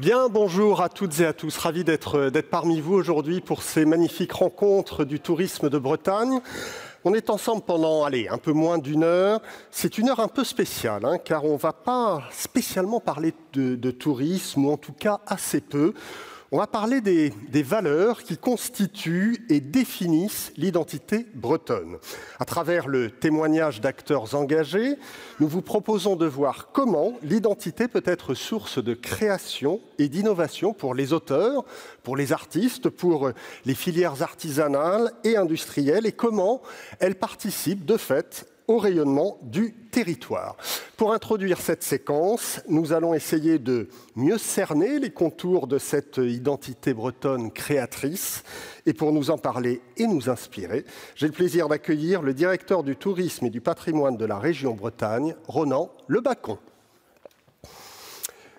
Bien, bonjour à toutes et à tous. Ravi d'être parmi vous aujourd'hui pour ces magnifiques rencontres du tourisme de Bretagne. On est ensemble pendant, un peu moins d'une heure. C'est une heure un peu spéciale, car on ne va pas spécialement parler de tourisme, ou en tout cas assez peu. On va parler des valeurs qui constituent et définissent l'identité bretonne. À travers le témoignage d'acteurs engagés, nous vous proposons de voir comment l'identité peut être source de création et d'innovation pour les auteurs, pour les artistes, pour les filières artisanales et industrielles, et comment elle participe de fait au rayonnement du territoire. Pour introduire cette séquence, nous allons essayer de mieux cerner les contours de cette identité bretonne créatrice. Et pour nous en parler et nous inspirer, j'ai le plaisir d'accueillir le directeur du tourisme et du patrimoine de la région Bretagne, Ronan Lebacon.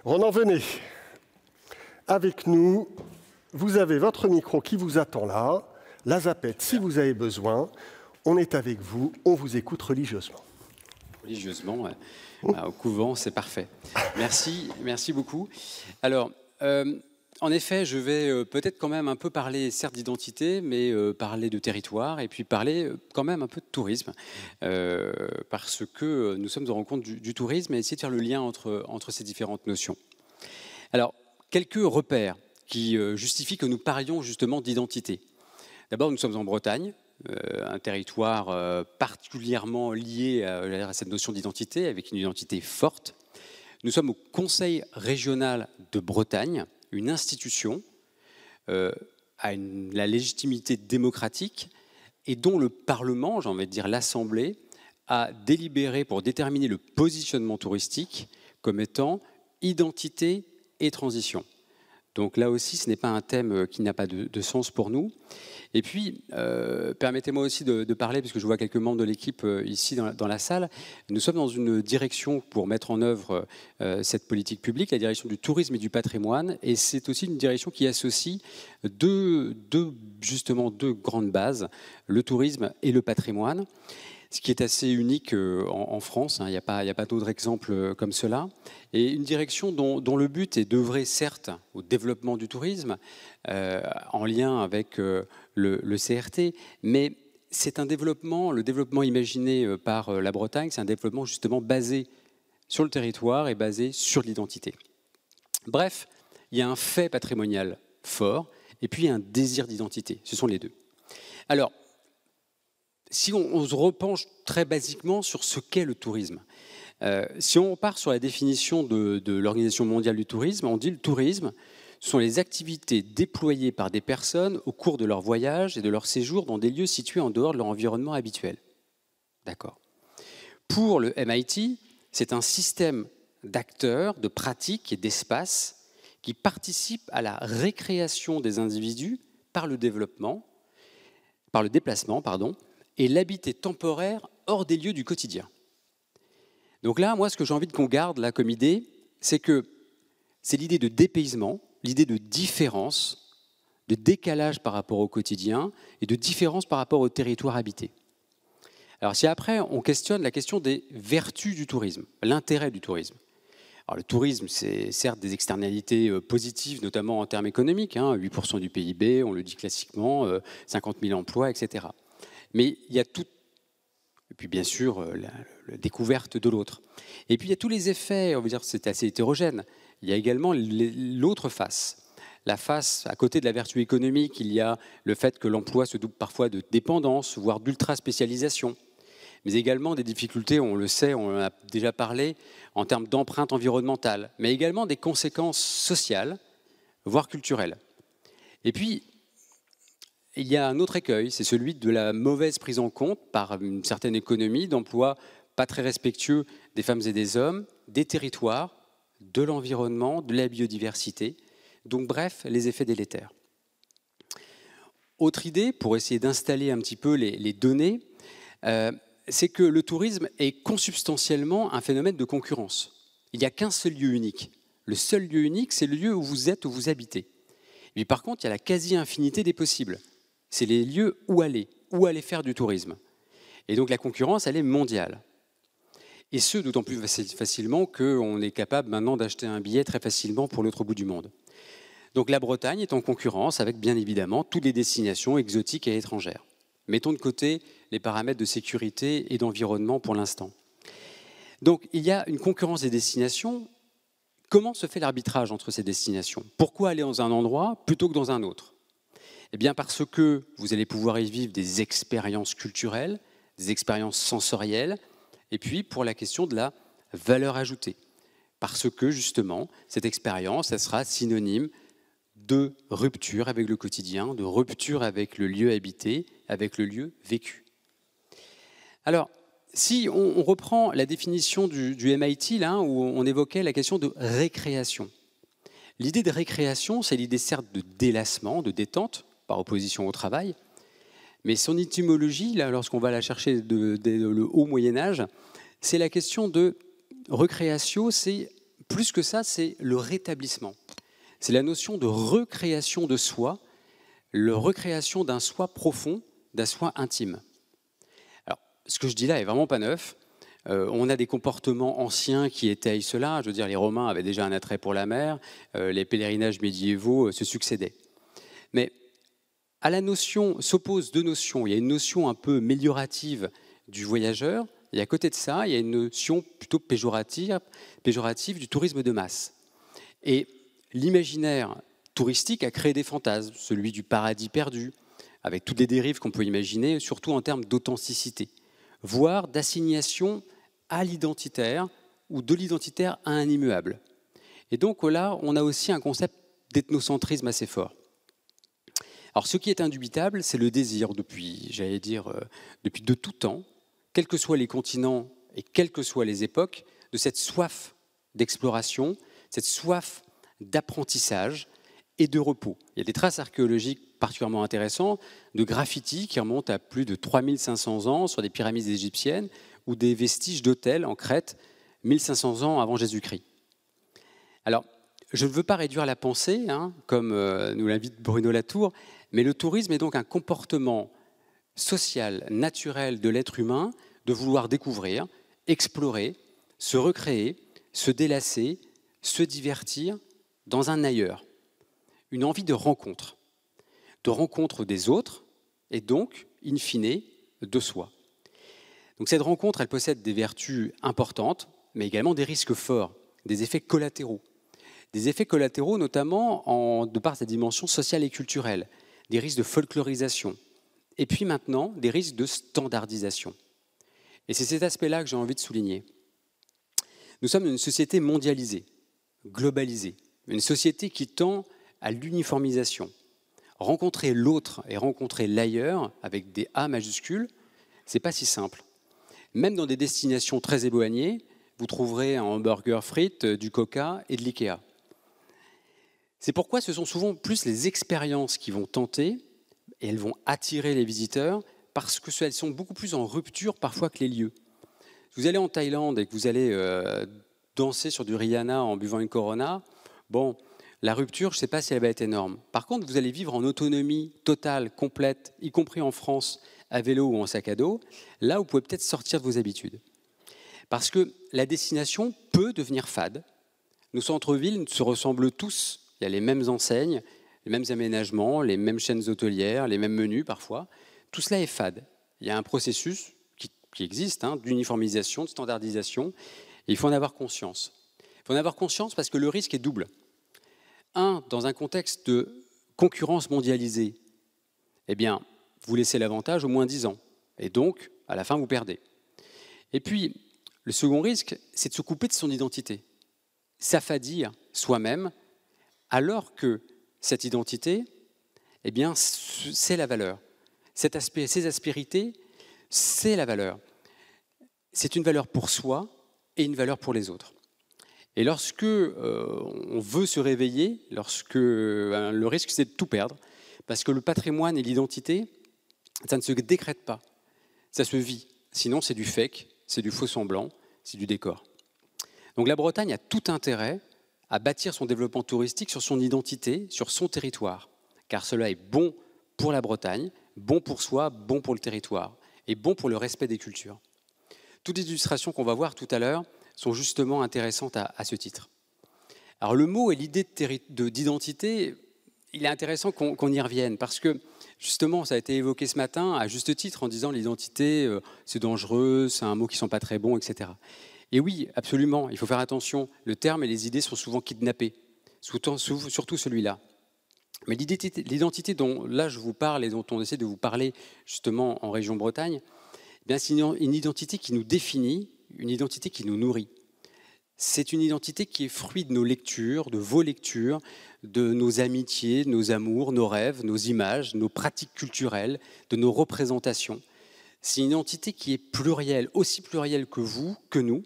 Ronan, venez. Avec nous, vous avez votre micro qui vous attend là, la zapette si vous avez besoin. On est avec vous, on vous écoute religieusement. Religieusement, au couvent, c'est parfait. Merci beaucoup. Alors, en effet, je vais peut-être quand même un peu parler, certes d'identité, mais parler de territoire, et puis parler quand même un peu de tourisme, parce que nous sommes en rencontre du tourisme, et essayer de faire le lien entre ces différentes notions. Alors, quelques repères qui justifient que nous parlions justement d'identité. D'abord, nous sommes en Bretagne, un territoire particulièrement lié à cette notion d'identité, avec une identité forte. Nous sommes au Conseil régional de Bretagne, une institution à la légitimité démocratique et dont le Parlement, j'ai envie de dire l'Assemblée, a délibéré pour déterminer le positionnement touristique comme étant identité et transition. Donc là aussi, ce n'est pas un thème qui n'a pas de sens pour nous. Et puis, permettez-moi aussi de parler, puisque je vois quelques membres de l'équipe ici dans la salle. Nous sommes dans une direction pour mettre en œuvre cette politique publique, la direction du tourisme et du patrimoine. Et c'est aussi une direction qui associe deux grandes bases, le tourisme et le patrimoine. Ce qui est assez unique en France, il n'y a pas d'autres exemples comme cela. Et une direction dont le but est d'œuvrer certes au développement du tourisme, en lien avec le CRT, mais c'est le développement imaginé par la Bretagne, c'est un développement justement basé sur le territoire et basé sur l'identité. Bref, il y a un fait patrimonial fort et puis un désir d'identité, ce sont les deux. Alors, si on se repenche très basiquement sur ce qu'est le tourisme, si on part sur la définition de l'Organisation mondiale du tourisme, on dit le tourisme, ce sont les activités déployées par des personnes au cours de leur voyage et de leur séjour dans des lieux situés en dehors de leur environnement habituel. D'accord. Pour le MIT, c'est un système d'acteurs, de pratiques et d'espaces qui participent à la récréation des individus par le déplacement, et l'habité temporaire hors des lieux du quotidien. Donc là, moi, ce que j'ai envie qu'on garde là comme idée, c'est l'idée de dépaysement, l'idée de différence, de décalage par rapport au quotidien et de différence par rapport au territoire habité. Alors si après, on questionne la question des vertus du tourisme, l'intérêt du tourisme. Alors le tourisme, c'est certes des externalités positives, notamment en termes économiques, 8% du PIB, on le dit classiquement, 50 000 emplois, etc. Mais il y a tout, et puis bien sûr la découverte de l'autre. Et puis il y a tous les effets, on va dire c'est assez hétérogène. Il y a également l'autre face. La face, à côté de la vertu économique, il y a le fait que l'emploi se double parfois de dépendance, voire d'ultra-spécialisation. Mais également des difficultés, on le sait, on en a déjà parlé, en termes d'empreinte environnementale, mais également des conséquences sociales, voire culturelles. Et puis, il y a un autre écueil, c'est celui de la mauvaise prise en compte par une certaine économie d'emplois pas très respectueux des femmes et des hommes, des territoires, de l'environnement, de la biodiversité. Donc bref, les effets délétères. Autre idée, pour essayer d'installer un petit peu les données, c'est que le tourisme est consubstantiellement un phénomène de concurrence. Il n'y a qu'un seul lieu unique. Le seul lieu unique, c'est le lieu où vous êtes, où vous habitez. Mais par contre, il y a la quasi-infinité des possibles. C'est les lieux où aller faire du tourisme. Et donc la concurrence, elle est mondiale. Et ce, d'autant plus facilement qu'on est capable maintenant d'acheter un billet très facilement pour l'autre bout du monde. Donc la Bretagne est en concurrence avec, bien évidemment, toutes les destinations exotiques et étrangères. Mettons de côté les paramètres de sécurité et d'environnement pour l'instant. Donc il y a une concurrence des destinations. Comment se fait l'arbitrage entre ces destinations? Pourquoi aller dans un endroit plutôt que dans un autre? Eh bien parce que vous allez pouvoir y vivre des expériences culturelles, des expériences sensorielles, et puis pour la question de la valeur ajoutée. Parce que justement, cette expérience, elle sera synonyme de rupture avec le quotidien, de rupture avec le lieu habité, avec le lieu vécu. Alors, si on reprend la définition du MIT, là, où on évoquait la question de récréation. L'idée de récréation, c'est l'idée certes de délassement, de détente, par opposition au travail, mais son étymologie, là, lorsqu'on va la chercher le haut Moyen-Âge, c'est la question de recréatio, c'est plus que ça, c'est le rétablissement. C'est la notion de recréation de soi, la recréation d'un soi profond, d'un soi intime. Alors, ce que je dis là est vraiment pas neuf. On a des comportements anciens qui étayent cela. Je veux dire, les Romains avaient déjà un attrait pour la mer, les pèlerinages médiévaux se succédaient. Mais à la notion s'opposent deux notions. Il y a une notion un peu méliorative du voyageur, et à côté de ça, il y a une notion plutôt péjorative du tourisme de masse. Et l'imaginaire touristique a créé des fantasmes, celui du paradis perdu, avec toutes les dérives qu'on peut imaginer, surtout en termes d'authenticité, voire d'assignation à l'identitaire ou de l'identitaire à un immuable. Et donc là, on a aussi un concept d'ethnocentrisme assez fort. Alors ce qui est indubitable, c'est le désir depuis de tout temps, quels que soient les continents et quelles que soient les époques, de cette soif d'exploration, cette soif d'apprentissage et de repos. Il y a des traces archéologiques particulièrement intéressantes de graffitis qui remontent à plus de 3500 ans sur des pyramides égyptiennes ou des vestiges d'hôtels en Crète 1500 ans avant Jésus-Christ. Alors, je ne veux pas réduire la pensée, comme nous l'invite Bruno Latour, mais le tourisme est donc un comportement social, naturel de l'être humain de vouloir découvrir, explorer, se recréer, se délasser, se divertir dans un ailleurs. Une envie de rencontre des autres et donc, in fine, de soi. Donc cette rencontre, elle possède des vertus importantes, mais également des risques forts, des effets collatéraux. Des effets collatéraux notamment de par sa dimension sociale et culturelle, des risques de folklorisation, et puis maintenant des risques de standardisation. Et c'est cet aspect-là que j'ai envie de souligner. Nous sommes une société mondialisée, globalisée, une société qui tend à l'uniformisation. Rencontrer l'autre et rencontrer l'ailleurs, avec des A majuscules, c'est pas si simple. Même dans des destinations très éloignées, vous trouverez un hamburger frites, du coca et de l'IKEA. C'est pourquoi ce sont souvent plus les expériences qui vont tenter et elles vont attirer les visiteurs parce qu'elles sont beaucoup plus en rupture parfois que les lieux. Si vous allez en Thaïlande et que vous allez danser sur du Rihanna en buvant une Corona, bon, la rupture, je ne sais pas si elle va être énorme. Par contre, vous allez vivre en autonomie totale, complète, y compris en France, à vélo ou en sac à dos, là vous pouvez peut-être sortir de vos habitudes. Parce que la destination peut devenir fade. Nos centres-villes se ressemblent tous. Il y a les mêmes enseignes, les mêmes aménagements, les mêmes chaînes hôtelières, les mêmes menus parfois. Tout cela est fade. Il y a un processus qui existe d'uniformisation, de standardisation. Et il faut en avoir conscience. Il faut en avoir conscience parce que le risque est double. Dans un contexte de concurrence mondialisée, eh bien, vous laissez l'avantage au moins 10 ans. Et donc, à la fin, vous perdez. Et puis, le second risque, c'est de se couper de son identité. S'affadir soi-même, alors que cette identité, eh bien, c'est la valeur. Ces aspérités, c'est la valeur. C'est une valeur pour soi et une valeur pour les autres. Et lorsque on veut se réveiller, le risque, c'est de tout perdre, parce que le patrimoine et l'identité, ça ne se décrète pas, ça se vit. Sinon, c'est du fake, c'est du faux semblant, c'est du décor. Donc la Bretagne a tout intérêt à bâtir son développement touristique sur son identité, sur son territoire, car cela est bon pour la Bretagne, bon pour soi, bon pour le territoire, et bon pour le respect des cultures. Toutes les illustrations qu'on va voir tout à l'heure sont justement intéressantes à ce titre. Alors le mot et l'idée d'identité, il est intéressant qu'on y revienne parce que justement, ça a été évoqué ce matin à juste titre en disant l'identité, c'est dangereux, c'est un mot qui ne sent pas très bon, etc. Et oui, absolument, il faut faire attention. Le terme et les idées sont souvent kidnappés, surtout celui-là. Mais l'identité dont là je vous parle et dont on essaie de vous parler justement en région Bretagne, eh bien, c'est une identité qui nous définit, une identité qui nous nourrit. C'est une identité qui est fruit de nos lectures, de vos lectures, de nos amitiés, nos amours, nos rêves, nos images, nos pratiques culturelles, de nos représentations. C'est une identité qui est plurielle, aussi plurielle que vous, que nous,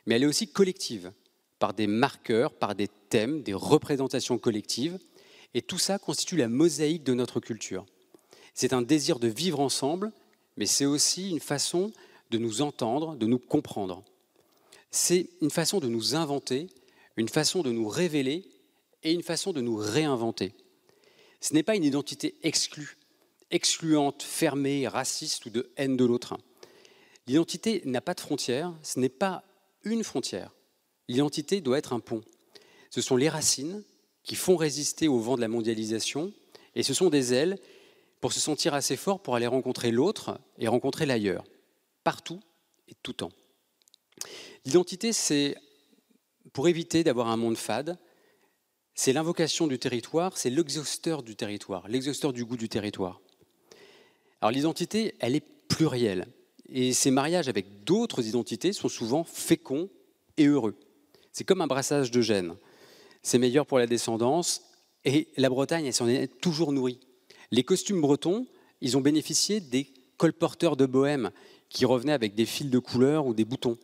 mais elle est aussi collective, par des marqueurs, par des thèmes, des représentations collectives. Et tout ça constitue la mosaïque de notre culture. C'est un désir de vivre ensemble, mais c'est aussi une façon de nous entendre, de nous comprendre. C'est une façon de nous inventer, une façon de nous révéler et une façon de nous réinventer. Ce n'est pas une identité exclue, excluante, fermée, raciste ou de haine de l'autre. L'identité n'a pas de frontières, ce n'est pas une frontière. L'identité doit être un pont. Ce sont les racines qui font résister au vent de la mondialisation et ce sont des ailes pour se sentir assez fort pour aller rencontrer l'autre et rencontrer l'ailleurs, partout et tout temps. L'identité, c'est pour éviter d'avoir un monde fade, c'est l'invocation du territoire, c'est l'exhausteur du territoire, l'exhausteur du goût du territoire. Alors l'identité, elle est plurielle et ces mariages avec d'autres identités sont souvent féconds et heureux. C'est comme un brassage de gènes. C'est meilleur pour la descendance et la Bretagne, elle s'en est toujours nourrie. Les costumes bretons, ils ont bénéficié des colporteurs de bohème qui revenaient avec des fils de couleur ou des boutons.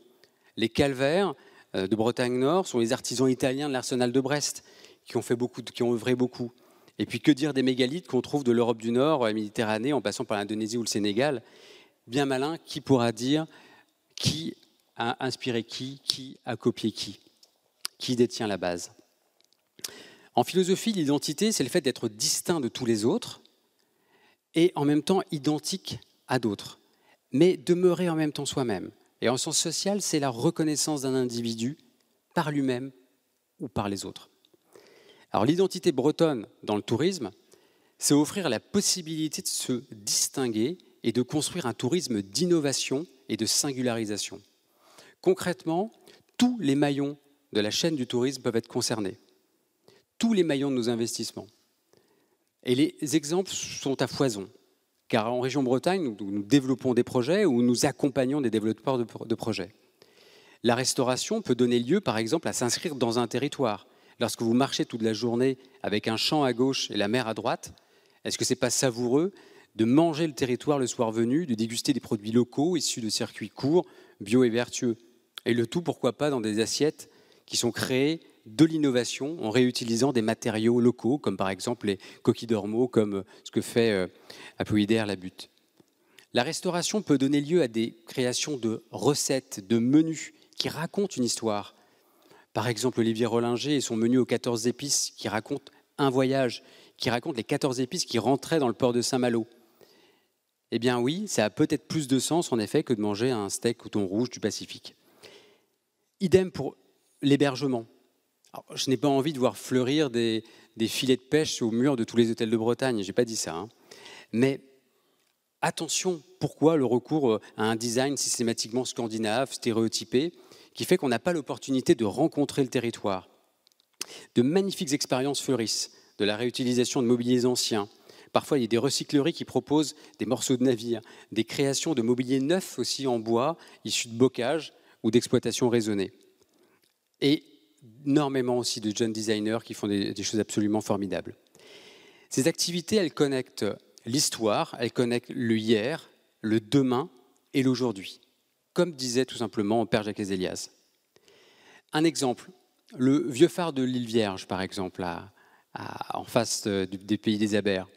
Les calvaires de Bretagne Nord sont les artisans italiens de l'arsenal de Brest qui ont œuvré beaucoup. Et puis que dire des mégalithes qu'on trouve de l'Europe du Nord, la Méditerranée, en passant par l'Indonésie ou le Sénégal. Bien malin, qui pourra dire qui a inspiré qui a copié qui détient la base. En philosophie, l'identité, c'est le fait d'être distinct de tous les autres et en même temps identique à d'autres, mais demeurer en même temps soi-même. Et en sens social, c'est la reconnaissance d'un individu par lui-même ou par les autres. Alors l'identité bretonne dans le tourisme, c'est offrir la possibilité de se distinguer et de construire un tourisme d'innovation et de singularisation. Concrètement, tous les maillons de la chaîne du tourisme peuvent être concernés. Tous les maillons de nos investissements. Et les exemples sont à foison. Car en région Bretagne, nous développons des projets ou nous accompagnons des développeurs de projets. La restauration peut donner lieu, par exemple, à s'inscrire dans un territoire. Lorsque vous marchez toute la journée avec un champ à gauche et la mer à droite, est-ce que ce n'est pas savoureux de manger le territoire le soir venu, de déguster des produits locaux issus de circuits courts, bio et vertueux? Et le tout, pourquoi pas, dans des assiettes qui sont créées de l'innovation en réutilisant des matériaux locaux, comme par exemple les coquilles d'ormeaux, comme ce que fait Apollinaire la Butte. La restauration peut donner lieu à des créations de recettes, de menus qui racontent une histoire. Par exemple, Olivier Rollinger et son menu aux 14 épices qui raconte un voyage, qui raconte les 14 épices qui rentraient dans le port de Saint-Malo. Eh bien oui, ça a peut-être plus de sens en effet que de manger un steak au thon rouge du Pacifique. Idem pour l'hébergement. Alors, je n'ai pas envie de voir fleurir des filets de pêche au mur de tous les hôtels de Bretagne, je n'ai pas dit ça. Mais attention, pourquoi le recours à un design systématiquement scandinave, stéréotypé, qui fait qu'on n'a pas l'opportunité de rencontrer le territoire. De magnifiques expériences fleurissent, de la réutilisation de mobiliers anciens. Parfois, il y a des recycleries qui proposent des morceaux de navires, des créations de mobilier neuf aussi en bois, issus de bocage ou d'exploitation raisonnée. Et énormément aussi de jeunes designers qui font des choses absolument formidables. Ces activités, elles connectent l'histoire, elles connectent le hier, le demain et l'aujourd'hui, comme disait tout simplement Père Jacques Ezélias. Un exemple, le vieux phare de l'île Vierge, par exemple, en face des Pays des Abers.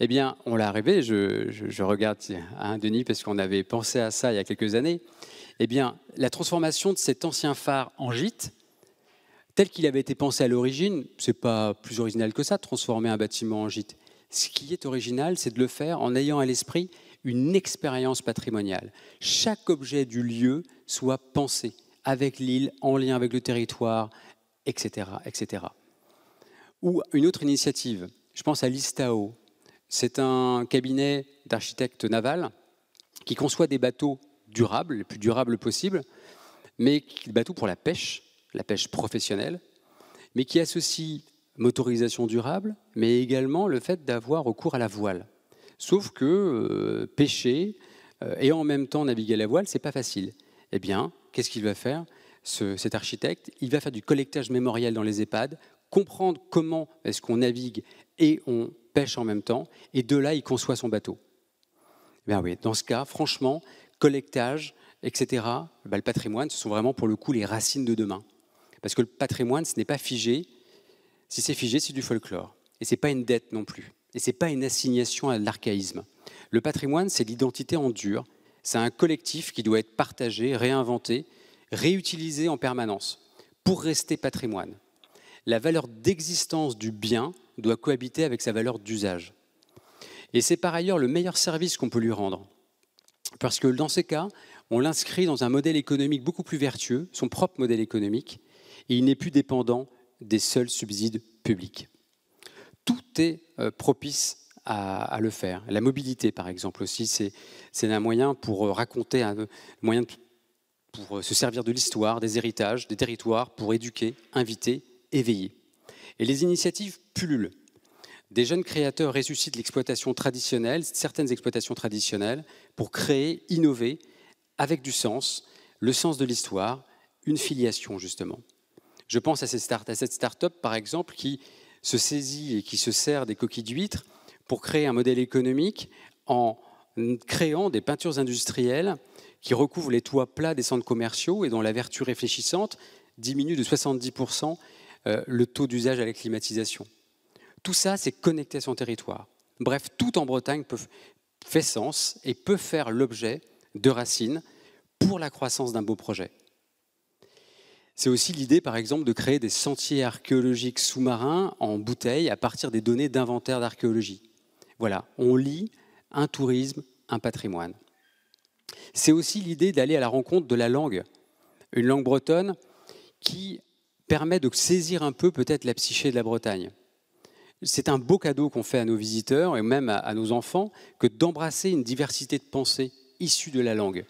Eh bien, on l'a rêvé, je regarde Denis, parce qu'on avait pensé à ça il y a quelques années. Eh bien, la transformation de cet ancien phare en gîte, tel qu'il avait été pensé à l'origine, ce n'est pas plus original que ça, de transformer un bâtiment en gîte. Ce qui est original, c'est de le faire en ayant à l'esprit une expérience patrimoniale. Chaque objet du lieu soit pensé avec l'île, en lien avec le territoire, etc., etc. Ou une autre initiative, je pense à l'ISTAO. C'est un cabinet d'architectes navals qui conçoit des bateaux durables, les plus durables possibles, mais des bateaux pour la pêche professionnelle, mais qui associe motorisation durable, mais également le fait d'avoir recours à la voile. Sauf que pêcher et en même temps naviguer à la voile, c'est pas facile. Eh bien, qu'est-ce qu'il va faire, cet architecte? Il va faire du collectage mémoriel dans les EHPAD, comprendre comment est-ce qu'on navigue et on pêche en même temps, et de là, il conçoit son bateau. Eh bien oui, dans ce cas, franchement, collectage, etc., le patrimoine, ce sont vraiment pour le coup les racines de demain. Parce que le patrimoine, ce n'est pas figé. Si c'est figé, c'est du folklore. Et ce n'est pas une dette non plus. Et ce n'est pas une assignation à l'archaïsme. Le patrimoine, c'est l'identité en dur. C'est un collectif qui doit être partagé, réinventé, réutilisé en permanence pour rester patrimoine. La valeur d'existence du bien doit cohabiter avec sa valeur d'usage. Et c'est par ailleurs le meilleur service qu'on peut lui rendre. Parce que dans ces cas, on l'inscrit dans un modèle économique beaucoup plus vertueux, son propre modèle économique, et il n'est plus dépendant des seuls subsides publics. Tout est propice à le faire. La mobilité, par exemple, aussi, c'est un moyen pour raconter, un moyen pour se servir de l'histoire, des héritages, des territoires, pour éduquer, inviter, éveiller. Et les initiatives pullulent. Des jeunes créateurs ressuscitent l'exploitation traditionnelle, certaines exploitations traditionnelles, pour créer, innover, avec du sens, le sens de l'histoire, une filiation, justement. Je pense à cette start-up, par exemple, qui se saisit et qui se sert des coquilles d'huîtres pour créer un modèle économique en créant des peintures industrielles qui recouvrent les toits plats des centres commerciaux et dont la vertu réfléchissante diminue de 70% le taux d'usage à la climatisation. Tout ça, c'est connecté à son territoire. Bref, tout en Bretagne fait sens et peut faire l'objet de racines pour la croissance d'un beau projet. C'est aussi l'idée, par exemple, de créer des sentiers archéologiques sous-marins en bouteille à partir des données d'inventaire d'archéologie. Voilà, on lie un tourisme, un patrimoine. C'est aussi l'idée d'aller à la rencontre de la langue, une langue bretonne qui permet de saisir un peu peut-être la psyché de la Bretagne. C'est un beau cadeau qu'on fait à nos visiteurs et même à nos enfants que d'embrasser une diversité de pensées issues de la langue.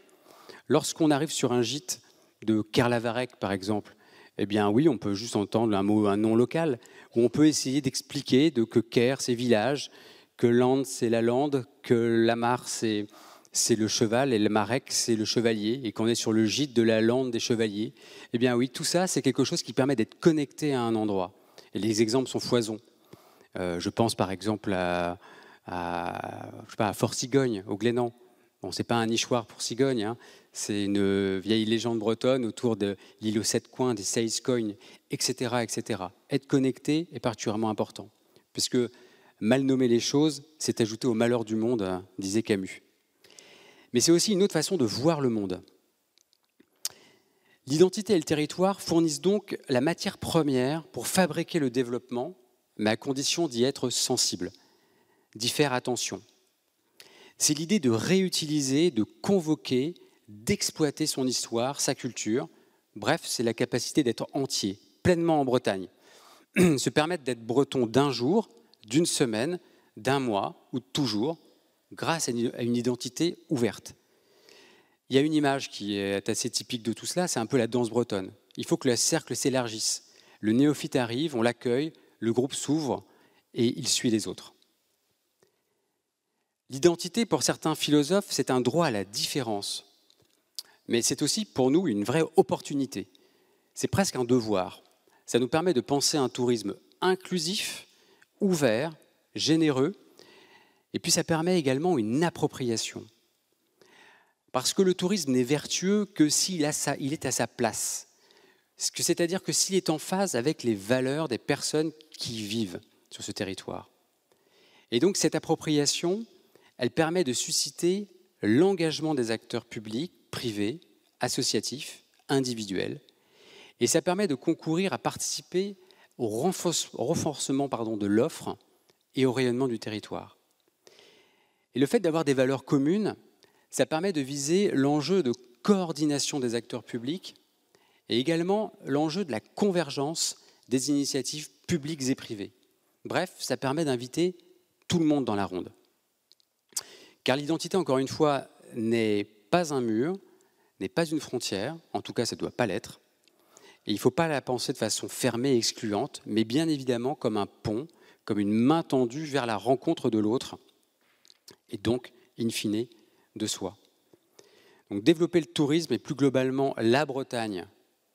Lorsqu'on arrive sur un gîte de Kerlavarec, par exemple, eh bien oui, on peut juste entendre un nom local, ou on peut essayer d'expliquer que Ker, c'est village, que Lande, c'est la lande, que Lamar, c'est le cheval, et le Marec, c'est le chevalier, et qu'on est sur le gîte de la lande des chevaliers. Eh bien oui, tout ça, c'est quelque chose qui permet d'être connecté à un endroit. Et les exemples sont foisons. Je pense par exemple à Fort Cigogne, au Glénan. Bon, ce n'est pas un nichoir pour cigogne, hein. C'est une vieille légende bretonne autour de l'île aux 7 coins, des Seiscognes, etc., etc. Être connecté est particulièrement important, puisque mal nommer les choses, c'est ajouter au malheur du monde, disait Camus. Mais c'est aussi une autre façon de voir le monde. L'identité et le territoire fournissent donc la matière première pour fabriquer le développement, mais à condition d'y être sensible, d'y faire attention. C'est l'idée de réutiliser, de convoquer, d'exploiter son histoire, sa culture. Bref, c'est la capacité d'être entier, pleinement en Bretagne. Se permettre d'être breton d'un jour, d'une semaine, d'un mois ou de toujours, grâce à une identité ouverte. Il y a une image qui est assez typique de tout cela, c'est un peu la danse bretonne. Il faut que le cercle s'élargisse. Le néophyte arrive, on l'accueille, le groupe s'ouvre et il suit les autres. L'identité, pour certains philosophes, c'est un droit à la différence. Mais c'est aussi pour nous une vraie opportunité. C'est presque un devoir. Ça nous permet de penser un tourisme inclusif, ouvert, généreux, et puis ça permet également une appropriation. Parce que le tourisme n'est vertueux que s'il est à sa place. C'est-à-dire que s'il est en phase avec les valeurs des personnes qui vivent sur ce territoire. Et donc cette appropriation, elle permet de susciter l'engagement des acteurs publics, privés, associatifs, individuels. Et ça permet de concourir à participer au renforcement de l'offre et au rayonnement du territoire. Et le fait d'avoir des valeurs communes, ça permet de viser l'enjeu de coordination des acteurs publics et également l'enjeu de la convergence des initiatives publiques et privées. Bref, ça permet d'inviter tout le monde dans la ronde. Car l'identité, encore une fois, n'est pas un mur, n'est pas une frontière, en tout cas ça ne doit pas l'être. Et il ne faut pas la penser de façon fermée et excluante, mais bien évidemment comme un pont, comme une main tendue vers la rencontre de l'autre, et donc, in fine, de soi. Donc, développer le tourisme et plus globalement la Bretagne,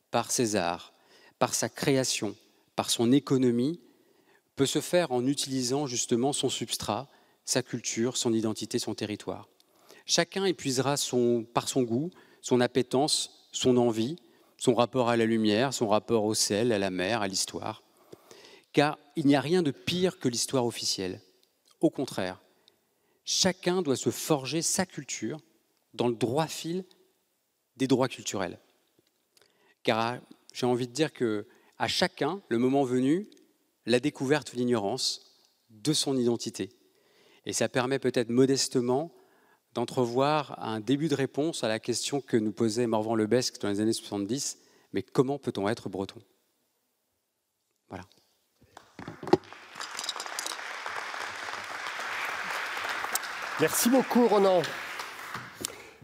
par ses arts, par sa création, par son économie, peut se faire en utilisant justement son substrat, sa culture, son identité, son territoire. Chacun épuisera par son goût, son appétence, son envie, son rapport à la lumière, son rapport au sel, à la mer, à l'histoire. Car il n'y a rien de pire que l'histoire officielle. Au contraire, chacun doit se forger sa culture dans le droit fil des droits culturels. Car j'ai envie de dire qu'à chacun, le moment venu, la découverte ou l'ignorance de son identité. Et ça permet peut-être modestement d'entrevoir un début de réponse à la question que nous posait Morvan Lebesgue dans les années 70, mais comment peut-on être breton? Voilà. Merci beaucoup, Ronan.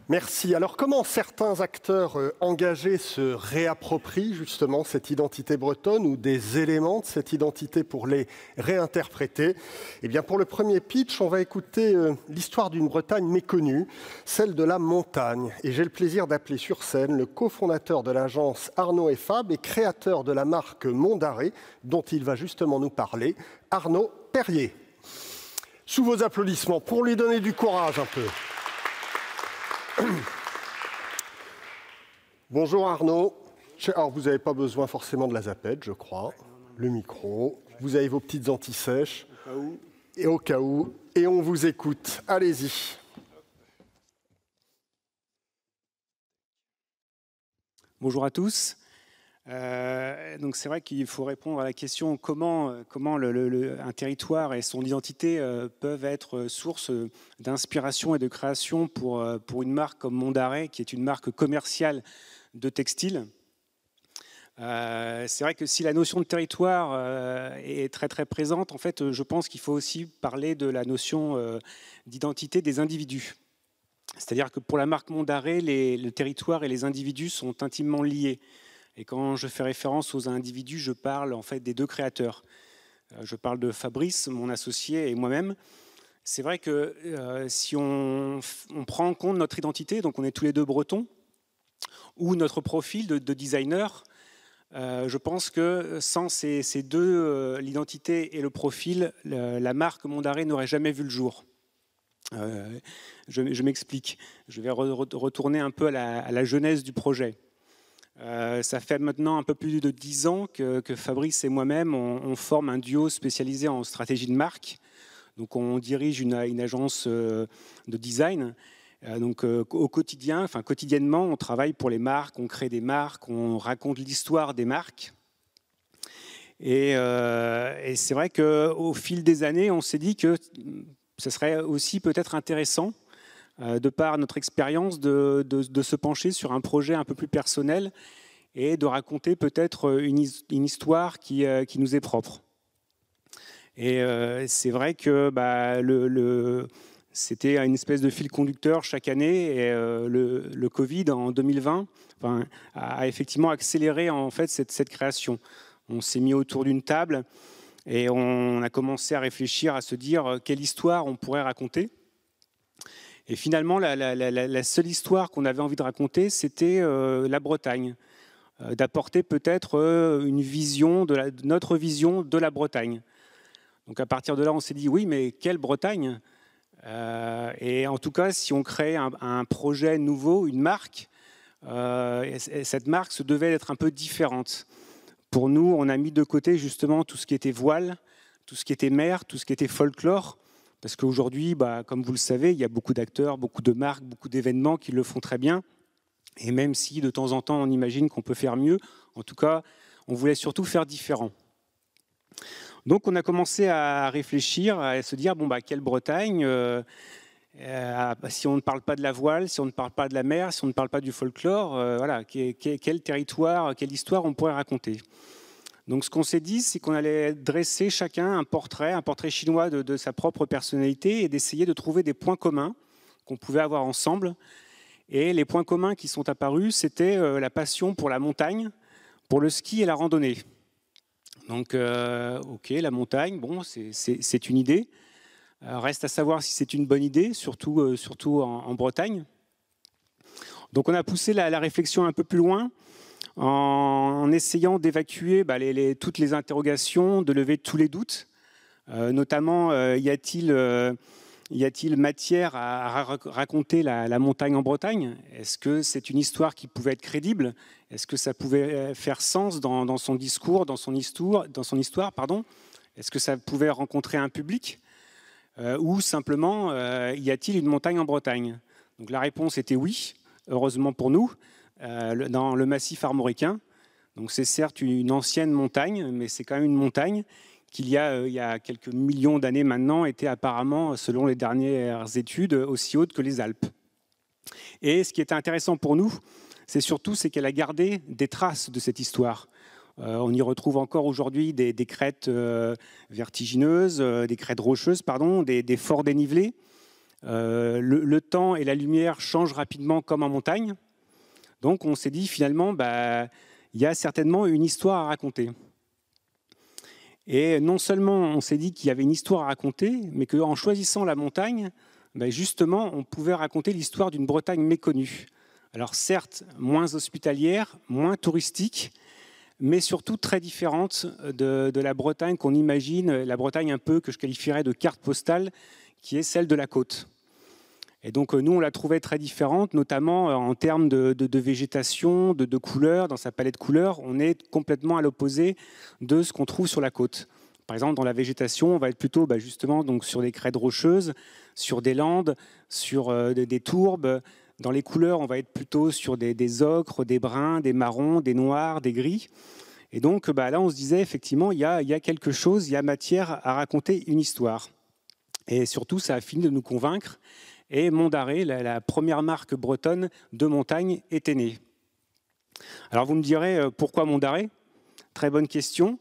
Merci. Alors, comment certains acteurs engagés se réapproprient justement cette identité bretonne ou des éléments de cette identité pour les réinterpréter? Eh bien, pour le premier pitch, on va écouter l'histoire d'une Bretagne méconnue, celle de la montagne. Et j'ai le plaisir d'appeler sur scène le cofondateur de l'agence Arnaud & Fab et créateur de la marque Mont d'Arrée, dont il va justement nous parler, Arnaud Perrier. Sous vos applaudissements, pour lui donner du courage un peu. Bonjour Arnaud. Alors vous n'avez pas besoin forcément de la zapette, je crois. Le micro. Vous avez vos petites anti-sèches. Et au cas où. Et on vous écoute. Allez-y. Bonjour à tous. Donc c'est vrai qu'il faut répondre à la question comment un territoire et son identité peuvent être source d'inspiration et de création pour une marque comme Mont d'Arrée, qui est une marque commerciale de textile. C'est vrai que si la notion de territoire est très très présente, en fait, je pense qu'il faut aussi parler de la notion d'identité des individus. C'est-à-dire que pour la marque Mont d'Arrée, le territoire et les individus sont intimement liés. Et quand je fais référence aux individus, je parle en fait des deux créateurs. Je parle de Fabrice, mon associé, et moi-même. C'est vrai que si on prend en compte notre identité, donc on est tous les deux bretons, ou notre profil de designer, je pense que sans ces deux, l'identité et le profil, la marque Mont d'Arrée n'aurait jamais vu le jour. Je m'explique. Je vais retourner un peu à la genèse du projet. Ça fait maintenant un peu plus de 10 ans que Fabrice et moi-même, on forme un duo spécialisé en stratégie de marque. Donc on dirige une agence de design. Donc au quotidien, quotidiennement, on travaille pour les marques, on crée des marques, on raconte l'histoire des marques. Et c'est vrai qu'au fil des années, on s'est dit que ce serait aussi peut-être intéressant, de par notre expérience, de se pencher sur un projet un peu plus personnel et de raconter peut-être une histoire qui nous est propre. Et c'est vrai que c'était une espèce de fil conducteur chaque année, et le Covid en 2020 a effectivement accéléré en fait cette création. On s'est mis autour d'une table et on a commencé à réfléchir, à se dire quelle histoire on pourrait raconter. Et finalement, la seule histoire qu'on avait envie de raconter, c'était la Bretagne, d'apporter peut-être une vision, notre vision de la Bretagne. Donc à partir de là, on s'est dit, oui, mais quelle Bretagne? Et en tout cas, si on crée un projet nouveau, une marque, cette marque se devait être un peu différente. Pour nous, on a mis de côté justement tout ce qui était voile, tout ce qui était mer, tout ce qui était folklore. Parce qu'aujourd'hui, comme vous le savez, il y a beaucoup d'acteurs, beaucoup de marques, beaucoup d'événements qui le font très bien. Et même si de temps en temps, on imagine qu'on peut faire mieux, en tout cas, on voulait surtout faire différent. Donc, on a commencé à réfléchir, à se dire, quelle Bretagne? Si on ne parle pas de la voile, si on ne parle pas de la mer, si on ne parle pas du folklore, voilà, quel territoire, quelle histoire on pourrait raconter? Donc ce qu'on s'est dit, c'est qu'on allait dresser chacun un portrait chinois de sa propre personnalité et d'essayer de trouver des points communs qu'on pouvait avoir ensemble. Et les points communs qui sont apparus, c'était la passion pour la montagne, pour le ski et la randonnée. Donc, ok, la montagne, bon, c'est une idée. Reste à savoir si c'est une bonne idée, surtout en Bretagne. Donc on a poussé la réflexion un peu plus loin en essayant d'évacuer toutes les interrogations, de lever tous les doutes. Notamment, y a-t-il matière à raconter la montagne en Bretagne? Est-ce que c'est une histoire qui pouvait être crédible? Est-ce que ça pouvait faire sens dans son discours, dans son histoire, Est-ce que ça pouvait rencontrer un public? Ou simplement, y a-t-il une montagne en Bretagne? Donc la réponse était oui, heureusement pour nous, dans le massif armoricain. Donc c'est certes une ancienne montagne, mais c'est quand même une montagne qui, il y a quelques millions d'années maintenant, était apparemment, selon les dernières études, aussi haute que les Alpes. Et ce qui était intéressant pour nous, c'est qu'elle a gardé des traces de cette histoire. On y retrouve encore aujourd'hui des crêtes vertigineuses, des crêtes rocheuses, des forts dénivelés. Le temps et la lumière changent rapidement comme en montagne. Donc on s'est dit finalement, il y a certainement une histoire à raconter. Et non seulement on s'est dit qu'il y avait une histoire à raconter, mais qu'en choisissant la montagne, justement, on pouvait raconter l'histoire d'une Bretagne méconnue. Alors certes, moins hospitalière, moins touristique, mais surtout très différente de la Bretagne qu'on imagine, la Bretagne un peu que je qualifierais de carte postale, qui est celle de la côte. Et donc nous, on la trouvait très différente, notamment en termes de végétation, de couleurs, dans sa palette de couleurs. On est complètement à l'opposé de ce qu'on trouve sur la côte. Par exemple, dans la végétation, on va être plutôt justement donc, sur des crêtes rocheuses, sur des landes, sur des tourbes. Dans les couleurs, on va être plutôt sur des ocres, des bruns, des marrons, des noirs, des gris. Et donc là, on se disait effectivement, il y a quelque chose, il y a matière à raconter une histoire. Et surtout, ça a fini de nous convaincre. Et Mont d'Arrée, la première marque bretonne de montagne, était née. Alors vous me direz, pourquoi Mont d'Arrée? Très bonne question.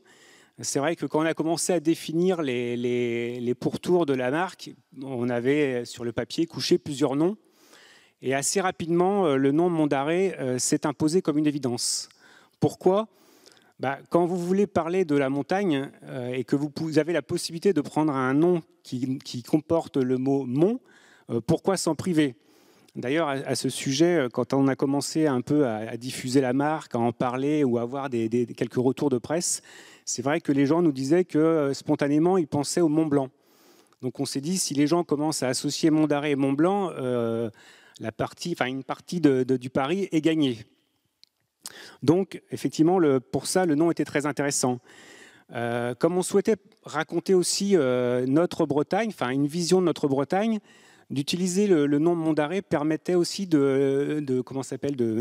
C'est vrai que quand on a commencé à définir les pourtours de la marque, on avait sur le papier couché plusieurs noms. Et assez rapidement, le nom Mont d'Arrée s'est imposé comme une évidence. Pourquoi? Quand vous voulez parler de la montagne et que vous avez la possibilité de prendre un nom qui comporte le mot « mont », pourquoi s'en priver? D'ailleurs, à ce sujet, quand on a commencé un peu à diffuser la marque, à en parler ou à avoir quelques retours de presse, c'est vrai que les gens nous disaient que spontanément, ils pensaient au Mont Blanc. Donc on s'est dit, si les gens commencent à associer Mont d'Arrée et Mont Blanc, une partie du pari est gagnée. Donc effectivement, pour ça, le nom était très intéressant. Comme on souhaitait raconter aussi notre Bretagne, une vision de notre Bretagne, d'utiliser le nom Mont d'Arrée permettait aussi de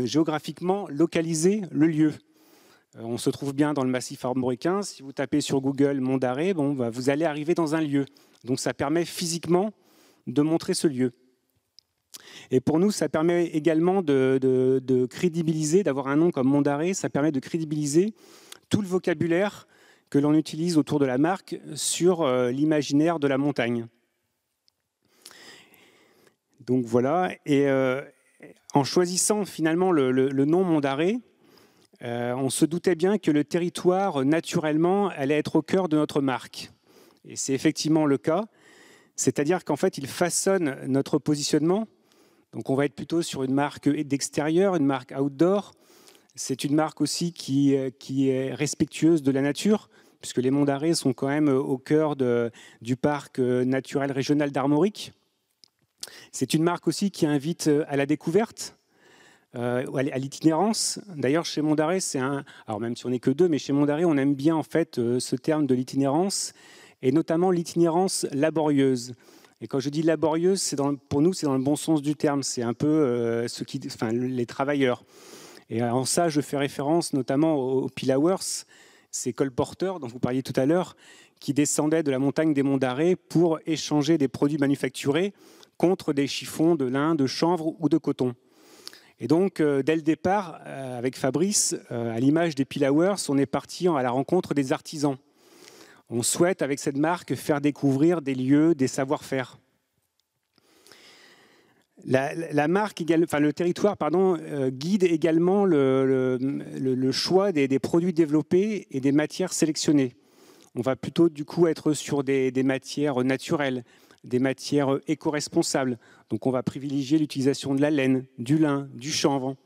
géographiquement localiser le lieu. On se trouve bien dans le massif armoricain. Si vous tapez sur Google Mont d'Arrée, vous allez arriver dans un lieu. Donc ça permet physiquement de montrer ce lieu. Et pour nous, ça permet également de crédibiliser, d'avoir un nom comme Mont d'Arrée, ça permet de crédibiliser tout le vocabulaire que l'on utilise autour de la marque sur l'imaginaire de la montagne. Donc voilà, et en choisissant finalement le nom Mont d'Arrée, on se doutait bien que le territoire, naturellement, allait être au cœur de notre marque. Et c'est effectivement le cas, c'est-à-dire qu'en fait, il façonne notre positionnement. Donc on va être plutôt sur une marque d'extérieur, une marque outdoor. C'est une marque aussi qui est respectueuse de la nature, puisque les Monts d'Arrée sont quand même au cœur du parc naturel régional d'Armorique. C'est une marque aussi qui invite à la découverte, à l'itinérance. D'ailleurs, chez Mont d'Arrée, alors même si on n'est que deux, mais chez Mont d'Arrée, on aime bien en fait ce terme de l'itinérance, et notamment l'itinérance laborieuse. Et quand je dis laborieuse, pour nous, c'est dans le bon sens du terme. C'est un peu les travailleurs. Et en ça, je fais référence notamment aux Pillowers, ces colporteurs dont vous parliez tout à l'heure, qui descendaient de la montagne des Monts d'Arrée pour échanger des produits manufacturés contre des chiffons de lin, de chanvre ou de coton. Et donc, dès le départ, avec Fabrice, à l'image des Peel Hours, on est parti à la rencontre des artisans. On souhaite, avec cette marque, faire découvrir des lieux, des savoir-faire. La marque, le territoire, guide également le choix des produits développés et des matières sélectionnées. On va plutôt du coup être sur des matières naturelles, des matières éco-responsables. Donc on va privilégier l'utilisation de la laine, du lin, du chanvre.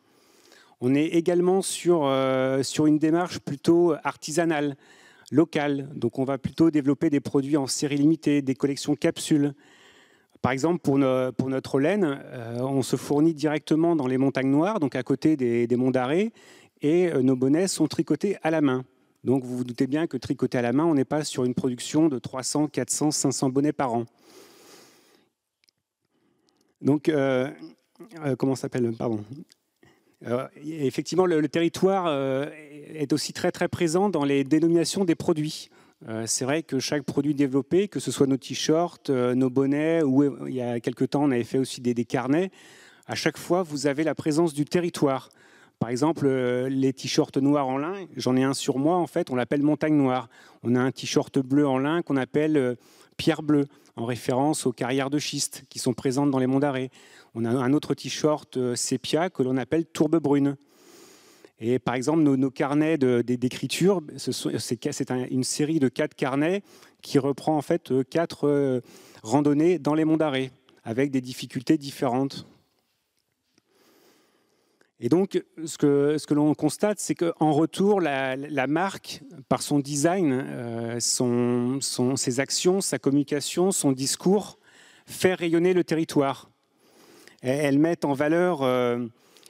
On est également sur une démarche plutôt artisanale, locale. Donc on va plutôt développer des produits en série limitée, des collections capsules. Par exemple, pour notre laine, on se fournit directement dans les montagnes noires, donc à côté des monts d'Arrée, et nos bonnets sont tricotés à la main. Donc vous vous doutez bien que tricoter à la main, on n'est pas sur une production de 300, 400, 500 bonnets par an. Donc, comment s'appelle, pardon. Effectivement, le territoire est aussi très très présent dans les dénominations des produits. C'est vrai que chaque produit développé, que ce soit nos t-shirts, nos bonnets, ou il y a quelques temps on avait fait aussi des carnets, à chaque fois vous avez la présence du territoire. Par exemple, les t-shirts noirs en lin, j'en ai un sur moi, en fait, on l'appelle Montagne Noire. On a un t-shirt bleu en lin qu'on appelle Pierre Bleue, en référence aux carrières de schiste qui sont présentes dans les monts d'Arrée. On a un autre t-shirt sépia que l'on appelle Tourbe Brune. Et par exemple, nos carnets d'écriture, c'est une série de 4 carnets qui reprend en fait 4 randonnées dans les monts d'Arrée, avec des difficultés différentes. Et donc, ce que l'on constate, c'est qu'en retour, la marque, par son design, ses actions, sa communication, son discours, fait rayonner le territoire. Elles mettent en valeur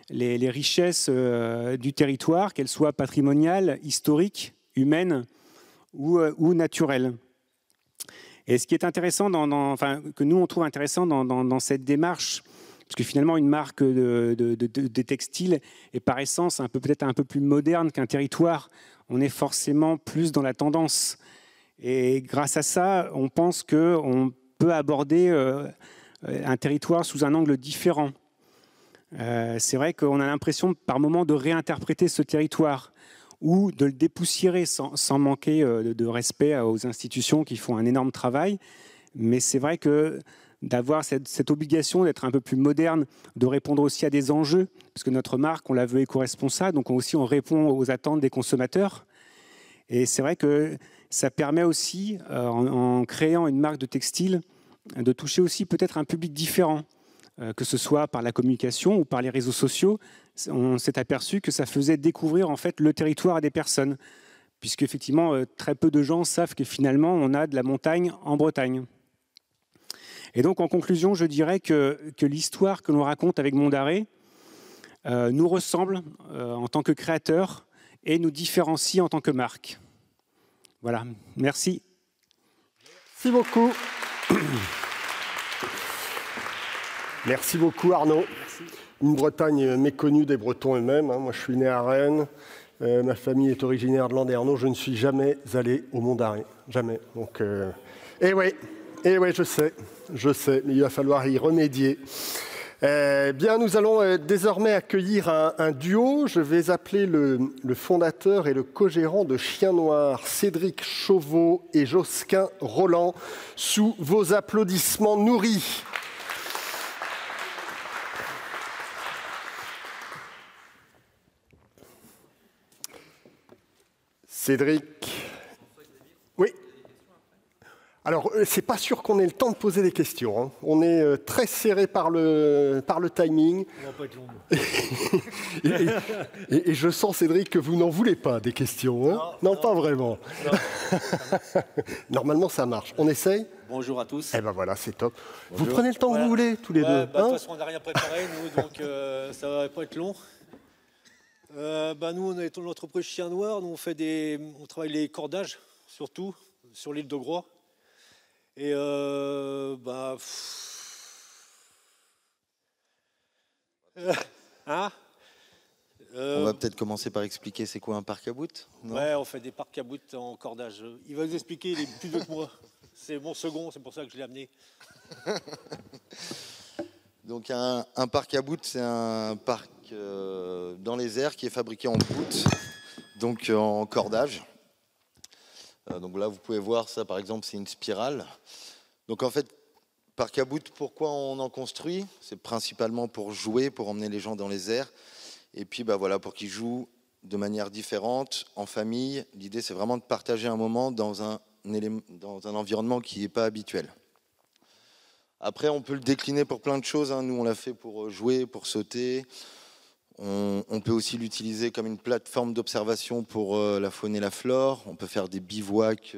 les richesses du territoire, qu'elles soient patrimoniales, historiques, humaines ou naturelles. Et ce qui est intéressant, que nous on trouve intéressant dans cette démarche, parce que finalement une marque de textile est par essence peut-être un peu plus moderne qu'un territoire, on est forcément plus dans la tendance. Et grâce à ça, on pense qu'on peut aborder un territoire sous un angle différent. C'est vrai qu'on a l'impression par moment de réinterpréter ce territoire ou de le dépoussiérer sans manquer de respect aux institutions qui font un énorme travail. Mais c'est vrai que d'avoir cette obligation d'être un peu plus moderne, de répondre aussi à des enjeux, parce que notre marque, on la veut éco-responsable, donc on répond aux attentes des consommateurs. Et c'est vrai que ça permet aussi, en créant une marque de textile, de toucher aussi peut-être un public différent, que ce soit par la communication ou par les réseaux sociaux. On s'est aperçu que ça faisait découvrir en fait le territoire à des personnes, puisque effectivement très peu de gens savent que finalement on a de la montagne en Bretagne. Et donc en conclusion, je dirais que l'histoire que l'on raconte avec Monts d'Arrée nous ressemble en tant que créateur et nous différencie en tant que marque. Voilà, merci. Merci beaucoup. Merci beaucoup Arnaud. Merci. Une Bretagne méconnue des Bretons eux-mêmes. Moi je suis né à Rennes, ma famille est originaire de Landerneau, je ne suis jamais allé au Monts d'Arrée, jamais. Donc, et oui, je sais, mais il va falloir y remédier. Bien, nous allons désormais accueillir un duo. Je vais appeler le fondateur et le co-gérant de Chien Noir, Cédric Chauveau et Josquin Roland, sous vos applaudissements nourris. Cédric. Oui. Alors, c'est pas sûr qu'on ait le temps de poser des questions. Hein. On est très serré par le timing. On va pas être long. et je sens, Cédric, que vous n'en voulez pas des questions. Hein. Non, pas vraiment. Non. Normalement, ça marche. On essaye ? Bonjour à tous. Eh ben voilà, c'est top. Bonjour. Vous prenez le temps que vous voulez, tous les deux. De toute façon, on n'a rien préparé, nous, donc ça va pas être long. Nous, on est une entreprise Chien Noir. Nous, on travaille les cordages, surtout, sur l'île de Groix. Et On va peut-être commencer par expliquer c'est quoi un parc à bout. Ouais, on fait des parcs à bout en cordage. Il va vous expliquer, il est plus vieux que moi. C'est mon second, c'est pour ça que je l'ai amené. Donc un parc à bout, c'est un parc dans les airs qui est fabriqué en bout, donc en cordage. Donc là, vous pouvez voir ça, par exemple, c'est une spirale. Donc en fait, parc à bout, pourquoi on en construit? C'est principalement pour jouer, pour emmener les gens dans les airs. Et puis voilà, pour qu'ils jouent de manière différente, en famille. L'idée, c'est vraiment de partager un moment dans un environnement qui n'est pas habituel. Après, on peut le décliner pour plein de choses. Nous, on l'a fait pour jouer, pour sauter. On peut aussi l'utiliser comme une plateforme d'observation pour la faune et la flore. On peut faire des bivouacs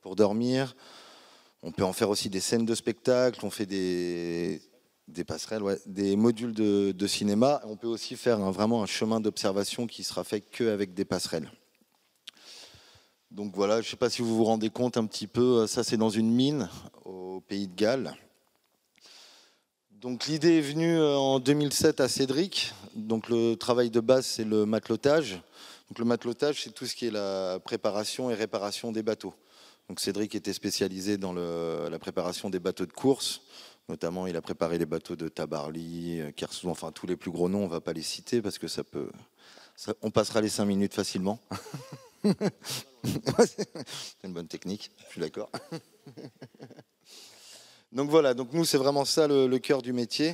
pour dormir. On peut en faire aussi des scènes de spectacle. On fait des passerelles, ouais, des modules de cinéma. On peut aussi faire vraiment un chemin d'observation qui sera fait qu'avec des passerelles. Donc voilà, je ne sais pas si vous vous rendez compte un petit peu. Ça, c'est dans une mine au Pays de Galles. Donc l'idée est venue en 2007 à Cédric. Donc le travail de base, c'est le matelotage. Donc le matelotage, c'est tout ce qui est la préparation et réparation des bateaux. Donc Cédric était spécialisé dans la préparation des bateaux de course. Notamment, il a préparé les bateaux de Tabarly, Kersou, enfin tous les plus gros noms, on ne va pas les citer parce que on passera les 5 minutes facilement. C'est une bonne technique, je suis d'accord. Donc voilà, donc nous c'est vraiment ça le cœur du métier,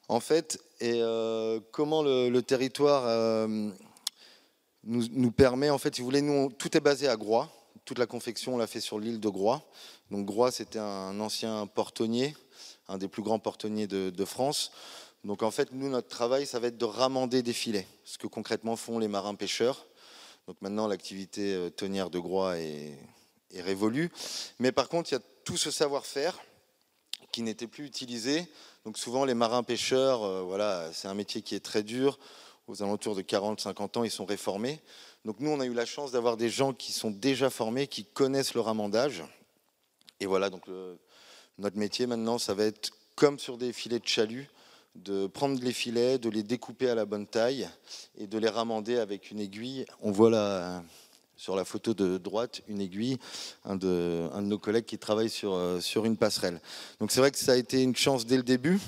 en fait, et comment le territoire nous permet, en fait, si vous voulez, nous tout est basé à Groix, toute la confection on l'a fait sur l'île de Groix. Donc Groix c'était un ancien portonnier, un des plus grands portonniers de France. Donc en fait nous notre travail ça va être de ramander des filets, ce que concrètement font les marins pêcheurs. Donc maintenant l'activité tonnière de Groix est révolue, mais par contre il y a tout ce savoir-faire qui n'était plus utilisé. Donc souvent les marins pêcheurs, voilà, c'est un métier qui est très dur. Aux alentours de 40-50 ans, ils sont réformés. Donc nous, on a eu la chance d'avoir des gens qui sont déjà formés, qui connaissent le ramandage. Et voilà, donc notre métier maintenant, ça va être comme sur des filets de chalut, de prendre les filets, de les découper à la bonne taille et de les ramander avec une aiguille. On voit là, sur la photo de droite, une aiguille, un de nos collègues qui travaille sur une passerelle. Donc c'est vrai que ça a été une chance dès le début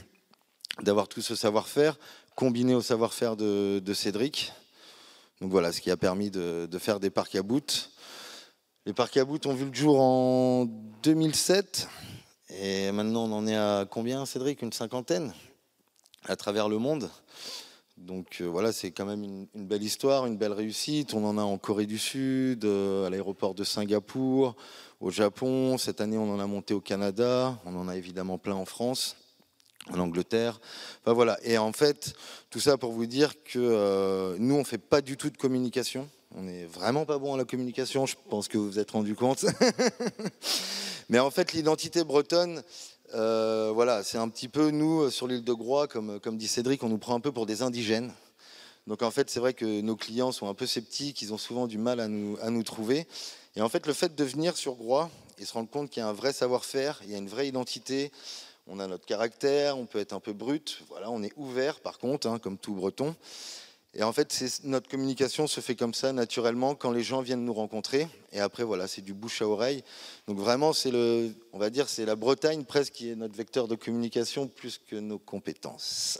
d'avoir tout ce savoir-faire, combiné au savoir-faire de Cédric. Donc voilà, ce qui a permis de faire des parcs à bout. Les parcs à bout ont vu le jour en 2007. Et maintenant, on en est à combien, Cédric? Une 50aine à travers le monde. Donc voilà, c'est quand même une belle histoire, une belle réussite. On en a en Corée du Sud, à l'aéroport de Singapour, au Japon. Cette année, on en a monté au Canada. On en a évidemment plein en France, en Angleterre. Enfin voilà. Et en fait, tout ça pour vous dire que nous, on ne fait pas du tout de communication. On n'est vraiment pas bon à la communication, je pense que vous vous êtes rendu compte. Mais en fait, l'identité bretonne, voilà, c'est un petit peu, nous, sur l'île de Groix, comme dit Cédric, on nous prend un peu pour des indigènes. Donc en fait, c'est vrai que nos clients sont un peu sceptiques, ils ont souvent du mal à nous trouver. Et en fait, le fait de venir sur Groix et se rendre compte qu'il y a un vrai savoir-faire, il y a une vraie identité, on a notre caractère, on peut être un peu brut, voilà, on est ouvert par contre, comme tout breton. Et en fait, notre communication se fait comme ça, naturellement, quand les gens viennent nous rencontrer. Et après, voilà, c'est du bouche à oreille. Donc vraiment, on va dire, c'est la Bretagne presque qui est notre vecteur de communication plus que nos compétences.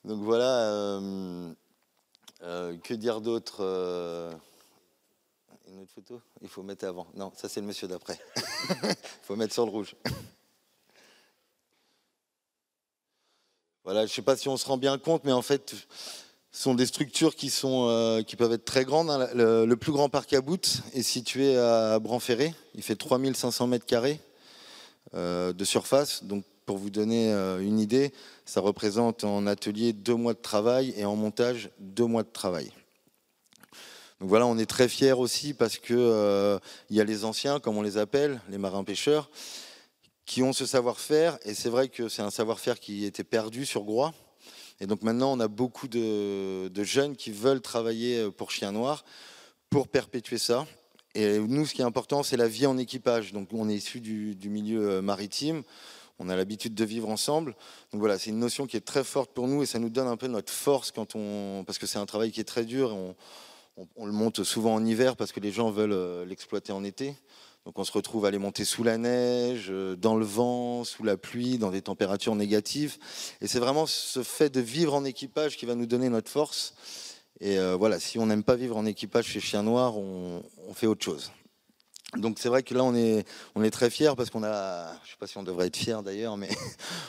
Donc voilà, que dire d'autre? Une autre photo? Il faut mettre avant. Non, ça c'est le monsieur d'après. Il faut mettre sur le rouge. Voilà, je ne sais pas si on se rend bien compte, mais en fait, ce sont des structures qui peuvent être très grandes. Le plus grand parc à bout est situé à Branferré. Il fait 3500 mètres carrés de surface. Donc, pour vous donner une idée, ça représente en atelier 2 mois de travail et en montage 2 mois de travail. Donc voilà, on est très fiers aussi parce que il y a les anciens, comme on les appelle, les marins-pêcheurs, qui ont ce savoir-faire, et c'est vrai que c'est un savoir-faire qui était perdu sur Groix. Et donc maintenant, on a beaucoup de jeunes qui veulent travailler pour Chien Noir pour perpétuer ça. Et nous, ce qui est important, c'est la vie en équipage. Donc on est issus du milieu maritime, on a l'habitude de vivre ensemble. Donc voilà, c'est une notion qui est très forte pour nous, et ça nous donne un peu notre force parce que c'est un travail qui est très dur, et on le monte souvent en hiver parce que les gens veulent l'exploiter en été. Donc on se retrouve à aller monter sous la neige, dans le vent, sous la pluie, dans des températures négatives. Et c'est vraiment ce fait de vivre en équipage qui va nous donner notre force. Et voilà, si on n'aime pas vivre en équipage chez Chien Noir, on fait autre chose. Donc c'est vrai que là on est très fiers parce qu'on a, je ne sais pas si on devrait être fiers d'ailleurs, mais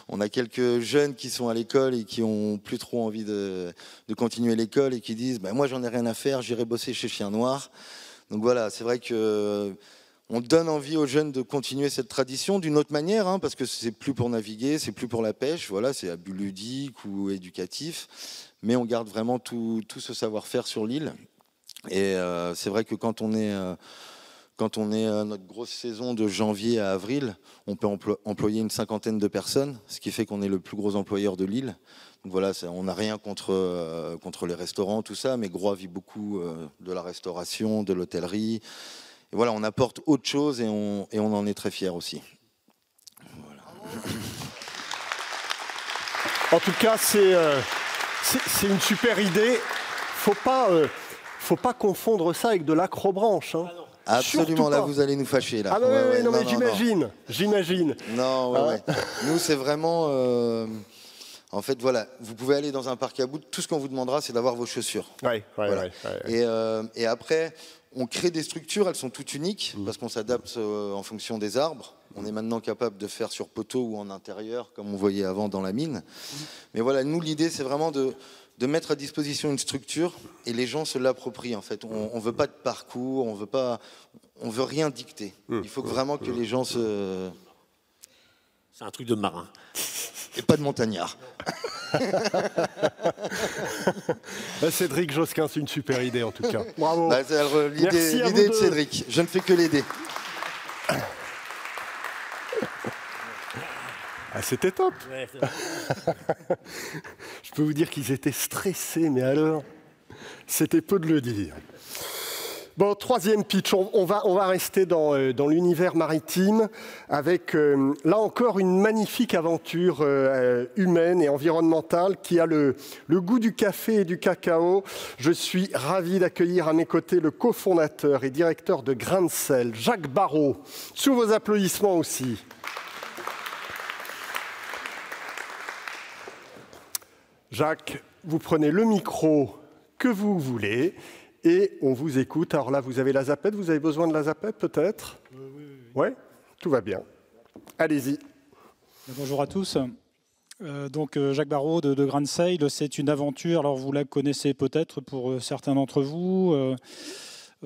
on a quelques jeunes qui sont à l'école et qui ont plus trop envie de continuer l'école et qui disent ben, moi j'en ai rien à faire, j'irai bosser chez Chien Noir. Donc voilà, c'est vrai que on donne envie aux jeunes de continuer cette tradition d'une autre manière, hein, parce que c'est plus pour naviguer, c'est plus pour la pêche, voilà, c'est à but ludique ou éducatif, mais on garde vraiment tout ce savoir-faire sur l'île. Et c'est vrai que quand on est à notre grosse saison de janvier à avril, on peut employer une 50aine de personnes, ce qui fait qu'on est le plus gros employeur de l'île. Donc voilà, on n'a rien contre les restaurants, tout ça, mais Groix vit beaucoup de la restauration, de l'hôtellerie. Et voilà, on apporte autre chose et on en est très fiers aussi. Voilà. En tout cas, c'est une super idée. Faut pas confondre ça avec de l'acrobranche. Hein. Absolument, là vous allez nous fâcher. Là. Ah bah ouais, non, mais j'imagine. Non, ouais. Nous c'est vraiment... En fait, voilà, vous pouvez aller dans un parc à bout, tout ce qu'on vous demandera, c'est d'avoir vos chaussures. Ouais. Et après, on crée des structures, elles sont toutes uniques, parce qu'on s'adapte en fonction des arbres. On est maintenant capable de faire sur poteau ou en intérieur, comme on voyait avant dans la mine. Mais voilà, nous, l'idée, c'est vraiment de mettre à disposition une structure, et les gens se l'approprient, en fait. On ne veut pas de parcours, on veut rien dicter. Il faut vraiment que les gens se... C'est un truc de marin. Et pas de montagnard. Cédric Josquin, c'est une super idée en tout cas. Bravo. Bah, l'idée de Cédric, je ne fais que l'aider. C'était top. Ouais, Je peux vous dire qu'ils étaient stressés, mais alors, c'était peu de le dire. Bon, troisième pitch, on va rester dans l'univers maritime avec, là encore, une magnifique aventure humaine et environnementale qui a le goût du café et du cacao. Je suis ravi d'accueillir à mes côtés le cofondateur et directeur de Grain de Sel, Jacques Barraud. Sous vos applaudissements aussi. Jacques, vous prenez le micro que vous voulez. Et on vous écoute. Alors là, vous avez la zapette. Vous avez besoin de la zapette, peut-être ? Oui. Ouais, tout va bien. Allez-y. Bonjour à tous. Donc Jacques Barraud de Grain de Sel, c'est une aventure. Alors vous la connaissez peut-être pour certains d'entre vous.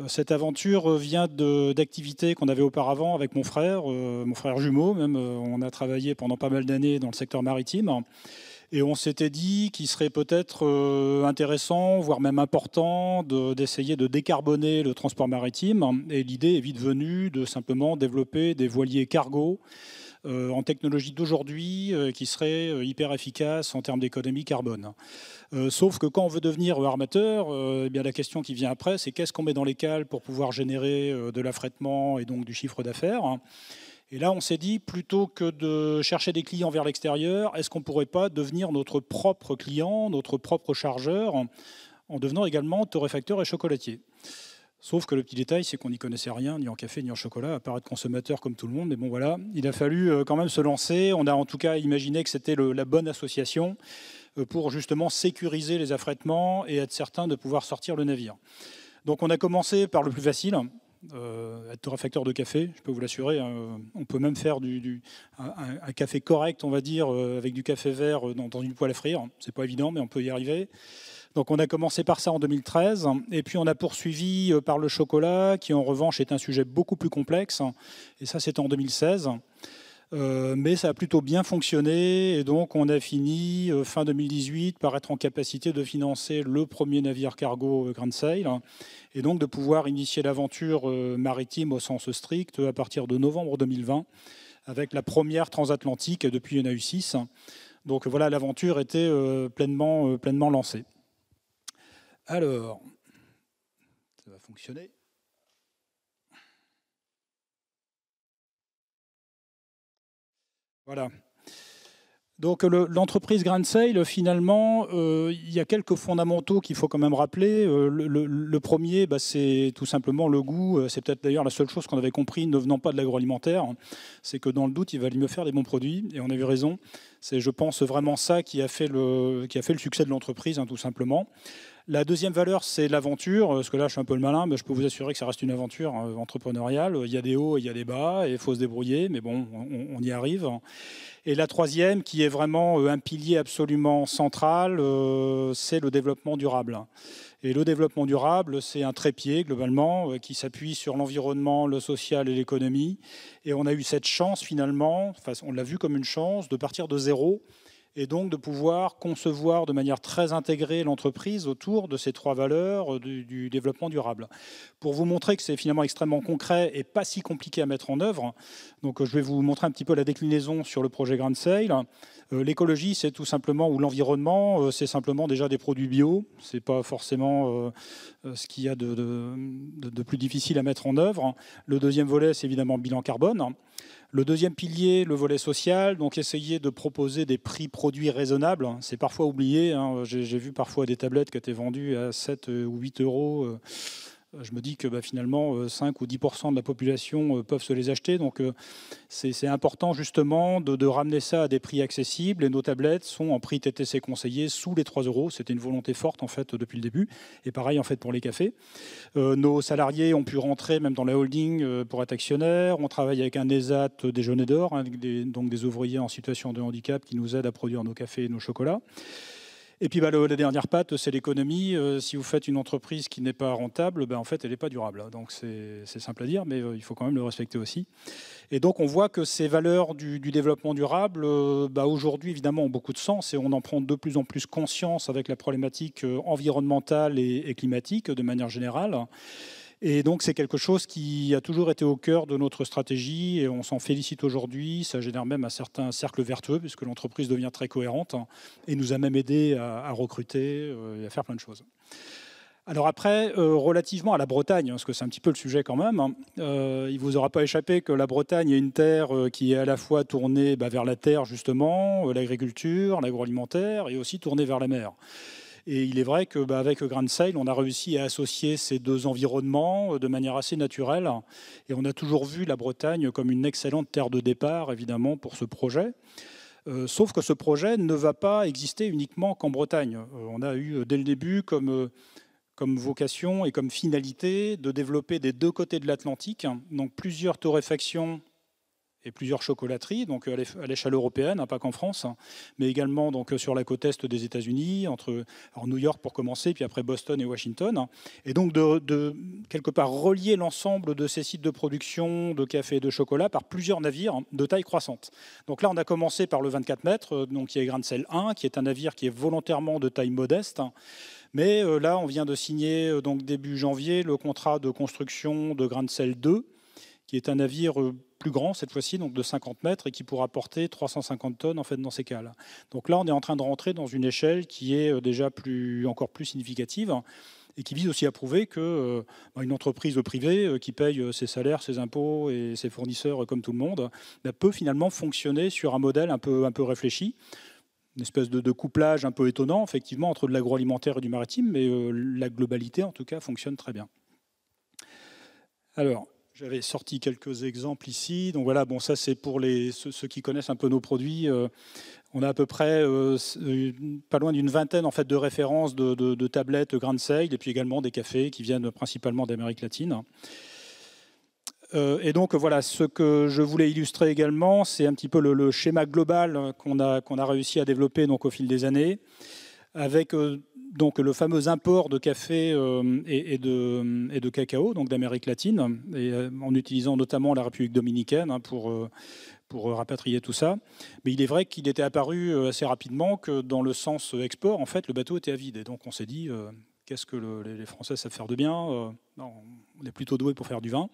Cette aventure vient d'activités qu'on avait auparavant avec mon frère jumeau. Même, on a travaillé pendant pas mal d'années dans le secteur maritime. Et on s'était dit qu'il serait peut-être intéressant, voire même important, d'essayer de décarboner le transport maritime. Et l'idée est vite venue de simplement développer des voiliers cargo en technologie d'aujourd'hui qui seraient hyper efficaces en termes d'économie carbone. Sauf que quand on veut devenir armateur, eh bien la question qui vient après, c'est qu'est-ce qu'on met dans les cales pour pouvoir générer de l'affrètement et donc du chiffre d'affaires. Et là, on s'est dit, plutôt que de chercher des clients vers l'extérieur, est-ce qu'on ne pourrait pas devenir notre propre client, notre propre chargeur, en devenant également torréfacteur et chocolatier ? Sauf que le petit détail, c'est qu'on n'y connaissait rien, ni en café, ni en chocolat, à part être consommateur comme tout le monde. Mais bon, voilà, il a fallu quand même se lancer. On a en tout cas imaginé que c'était la bonne association pour justement sécuriser les affrètements et être certain de pouvoir sortir le navire. Donc on a commencé par le plus facile, être torréfacteur de café, je peux vous l'assurer. On peut même faire un café correct, on va dire, avec du café vert dans une poêle à frire. C'est pas évident, mais on peut y arriver. Donc on a commencé par ça en 2013, et puis on a poursuivi par le chocolat, qui en revanche est un sujet beaucoup plus complexe, et ça c'était en 2016. Mais ça a plutôt bien fonctionné, et donc on a fini fin 2018 par être en capacité de financer le premier navire cargo Grain de Sel, et donc de pouvoir initier l'aventure maritime au sens strict à partir de novembre 2020, avec la première transatlantique, et depuis il y en a eu 6. Donc voilà, l'aventure était pleinement lancée. Alors, ça va fonctionner. Voilà. Donc l'entreprise Grand Sail, finalement, il y a quelques fondamentaux qu'il faut quand même rappeler. Le premier, c'est tout simplement le goût. C'est peut-être d'ailleurs la seule chose qu'on avait compris ne venant pas de l'agroalimentaire. C'est que dans le doute, il valait mieux faire des bons produits. Et on a eu raison. C'est, je pense, vraiment ça qui a fait le succès de l'entreprise, tout simplement. La deuxième valeur, c'est l'aventure. Parce que là, je suis un peu le malin, mais je peux vous assurer que ça reste une aventure entrepreneuriale. Il y a des hauts et il y a des bas, et il faut se débrouiller. Mais bon, on y arrive. Et la troisième, qui est vraiment un pilier absolument central, c'est le développement durable. Et le développement durable, c'est un trépied, globalement, qui s'appuie sur l'environnement, le social et l'économie. Et on a eu cette chance, finalement, on l'a vu comme une chance, de partir de zéro et donc de pouvoir concevoir de manière très intégrée l'entreprise autour de ces trois valeurs du développement durable. Pour vous montrer que c'est finalement extrêmement concret et pas si compliqué à mettre en œuvre, donc je vais vous montrer un petit peu la déclinaison sur le projet Grand Sail. L'écologie, c'est tout simplement, ou l'environnement, c'est simplement déjà des produits bio. C'est pas forcément ce qu'il y a de plus difficile à mettre en œuvre. Le deuxième volet, c'est évidemment le bilan carbone. Le deuxième pilier, le volet social, donc essayer de proposer des prix produits raisonnables. C'est parfois oublié. J'ai vu parfois des tablettes qui étaient vendues à 7 ou 8 euros. Je me dis que finalement, 5 ou 10% de la population peuvent se les acheter. Donc, c'est important justement de ramener ça à des prix accessibles. Et nos tablettes sont en prix TTC conseillé sous les 3 euros. C'était une volonté forte en fait depuis le début. Et pareil en fait pour les cafés. Nos salariés ont pu rentrer même dans la holding pour être actionnaires. On travaille avec un ESAT déjeuner d'or, avec donc des ouvriers en situation de handicap qui nous aident à produire nos cafés et nos chocolats. Et puis la dernière patte, c'est l'économie. Si vous faites une entreprise qui n'est pas rentable, en fait, elle n'est pas durable. Donc c'est simple à dire, mais il faut quand même le respecter aussi. Et donc on voit que ces valeurs du développement durable, aujourd'hui, évidemment, ont beaucoup de sens et on en prend de plus en plus conscience avec la problématique environnementale et climatique de manière générale. Et donc, c'est quelque chose qui a toujours été au cœur de notre stratégie et on s'en félicite aujourd'hui. Ça génère même un certain cercle vertueux puisque l'entreprise devient très cohérente et nous a même aidé à recruter et à faire plein de choses. Alors après, relativement à la Bretagne, parce que c'est un petit peu le sujet quand même, il ne vous aura pas échappé que la Bretagne est une terre qui est à la fois tournée vers la terre, justement, l'agriculture, l'agroalimentaire, et aussi tournée vers la mer. Et il est vrai qu'avec Grand Sail, on a réussi à associer ces deux environnements de manière assez naturelle. Et on a toujours vu la Bretagne comme une excellente terre de départ, évidemment, pour ce projet. Sauf que ce projet ne va pas exister uniquement qu'en Bretagne. On a eu dès le début comme vocation et comme finalité de développer des deux côtés de l'Atlantique, donc plusieurs torréfactions et plusieurs chocolateries, donc à l'échelle européenne, pas qu'en France, mais également donc sur la côte est des États-Unis, entre New York pour commencer, puis après Boston et Washington, et donc de quelque part relier l'ensemble de ces sites de production de café et de chocolat par plusieurs navires de taille croissante. Donc là, on a commencé par le 24 mètres, donc qui est Grand Sail 1, qui est un navire qui est volontairement de taille modeste. Mais là, on vient de signer donc début janvier le contrat de construction de Grand Sail 2, qui est un navire plus grand cette fois-ci, donc de 50 mètres, et qui pourra porter 350 tonnes en fait dans ces cas-là. Donc là, on est en train de rentrer dans une échelle qui est déjà encore plus significative et qui vise aussi à prouver que une entreprise privée qui paye ses salaires, ses impôts et ses fournisseurs comme tout le monde peut finalement fonctionner sur un modèle un peu réfléchi. Une espèce de couplage un peu étonnant, effectivement, entre de l'agroalimentaire et du maritime, mais la globalité, en tout cas, fonctionne très bien. Alors, j'avais sorti quelques exemples ici. Donc voilà, ça c'est pour ceux qui connaissent un peu nos produits. On a à peu près pas loin d'une vingtaine en fait, de références de tablettes Grand Sail, et puis également des cafés qui viennent principalement d'Amérique latine. Et donc voilà, ce que je voulais illustrer également, c'est un petit peu le schéma global qu'on a réussi à développer donc, au fil des années, avec donc le fameux import de café et de cacao, donc d'Amérique latine, et en utilisant notamment la République dominicaine pour rapatrier tout ça. Mais il est vrai qu'il était apparu assez rapidement que dans le sens export, en fait, le bateau était à vide. Et donc on s'est dit, qu'est-ce que les Français savent faire de bien non, on est plutôt doués pour faire du vin.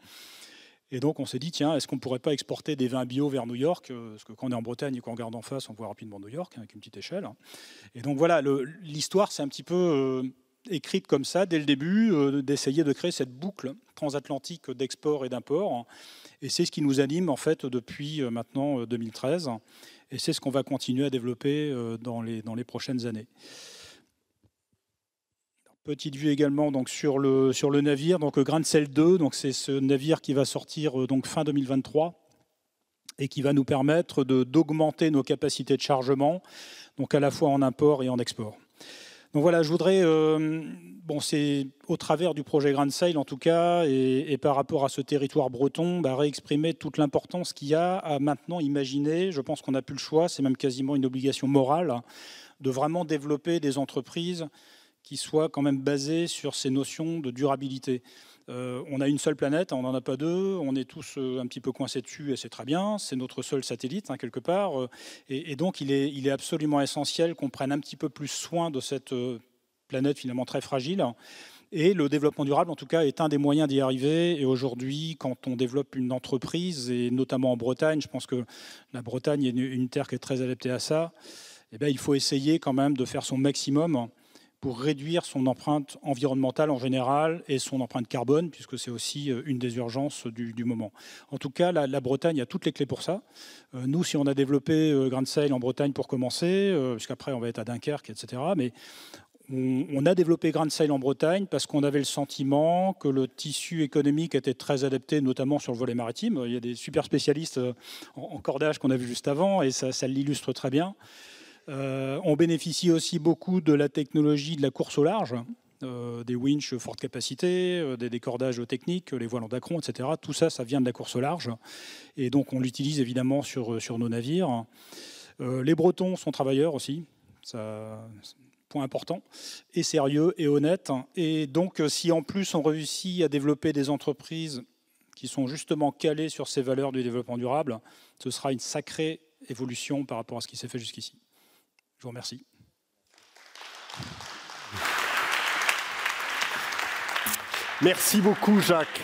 Et donc on s'est dit, tiens, est-ce qu'on ne pourrait pas exporter des vins bio vers New York? Parce que quand on est en Bretagne et qu'on regarde en face, on voit rapidement New York, avec une petite échelle. Et donc voilà, l'histoire, c'est un petit peu écrite comme ça, dès le début, d'essayer de créer cette boucle transatlantique d'export et d'import. Et c'est ce qui nous anime en fait depuis maintenant 2013. Et c'est ce qu'on va continuer à développer dans les prochaines années. Petite vue également donc, sur le navire, donc Grancel 2, donc c'est ce navire qui va sortir donc, fin 2023 et qui va nous permettre d'augmenter nos capacités de chargement, donc à la fois en import et en export. Donc voilà, je voudrais, bon, c'est au travers du projet Grand Sail en tout cas, et par rapport à ce territoire breton, réexprimer toute l'importance qu'il y a à maintenant imaginer, je pense qu'on n'a plus le choix, c'est même quasiment une obligation morale, de vraiment développer des entreprises qui soient quand même basées sur ces notions de durabilité. On a une seule planète, on n'en a pas deux, on est tous un petit peu coincés dessus et c'est très bien, c'est notre seul satellite quelque part, et donc il est absolument essentiel qu'on prenne un petit peu plus soin de cette planète finalement très fragile, et le développement durable en tout cas est un des moyens d'y arriver. Et aujourd'hui, quand on développe une entreprise, et notamment en Bretagne, je pense que la Bretagne est une terre qui est très adaptée à ça, eh bien, il faut essayer quand même de faire son maximum pour réduire son empreinte environnementale en général et son empreinte carbone, puisque c'est aussi une des urgences du moment. En tout cas, la Bretagne a toutes les clés pour ça. Nous, si on a développé Grand Sail en Bretagne pour commencer, puisqu'après on va être à Dunkerque, etc., mais on a développé Grand Sail en Bretagne parce qu'on avait le sentiment que le tissu économique était très adapté, notamment sur le volet maritime. Il y a des super spécialistes en cordage qu'on a vu juste avant, et ça l'illustre très bien. On bénéficie aussi beaucoup de la technologie de la course au large, des winches forte capacité, des cordages techniques, les voiles en dacron, etc. Tout ça, ça vient de la course au large. Et donc, on l'utilise évidemment sur nos navires. Les Bretons sont travailleurs aussi, ça, point important, et sérieux et honnête. Et donc, si en plus on réussit à développer des entreprises qui sont justement calées sur ces valeurs du développement durable, ce sera une sacrée évolution par rapport à ce qui s'est fait jusqu'ici. Je vous remercie. Merci beaucoup, Jacques.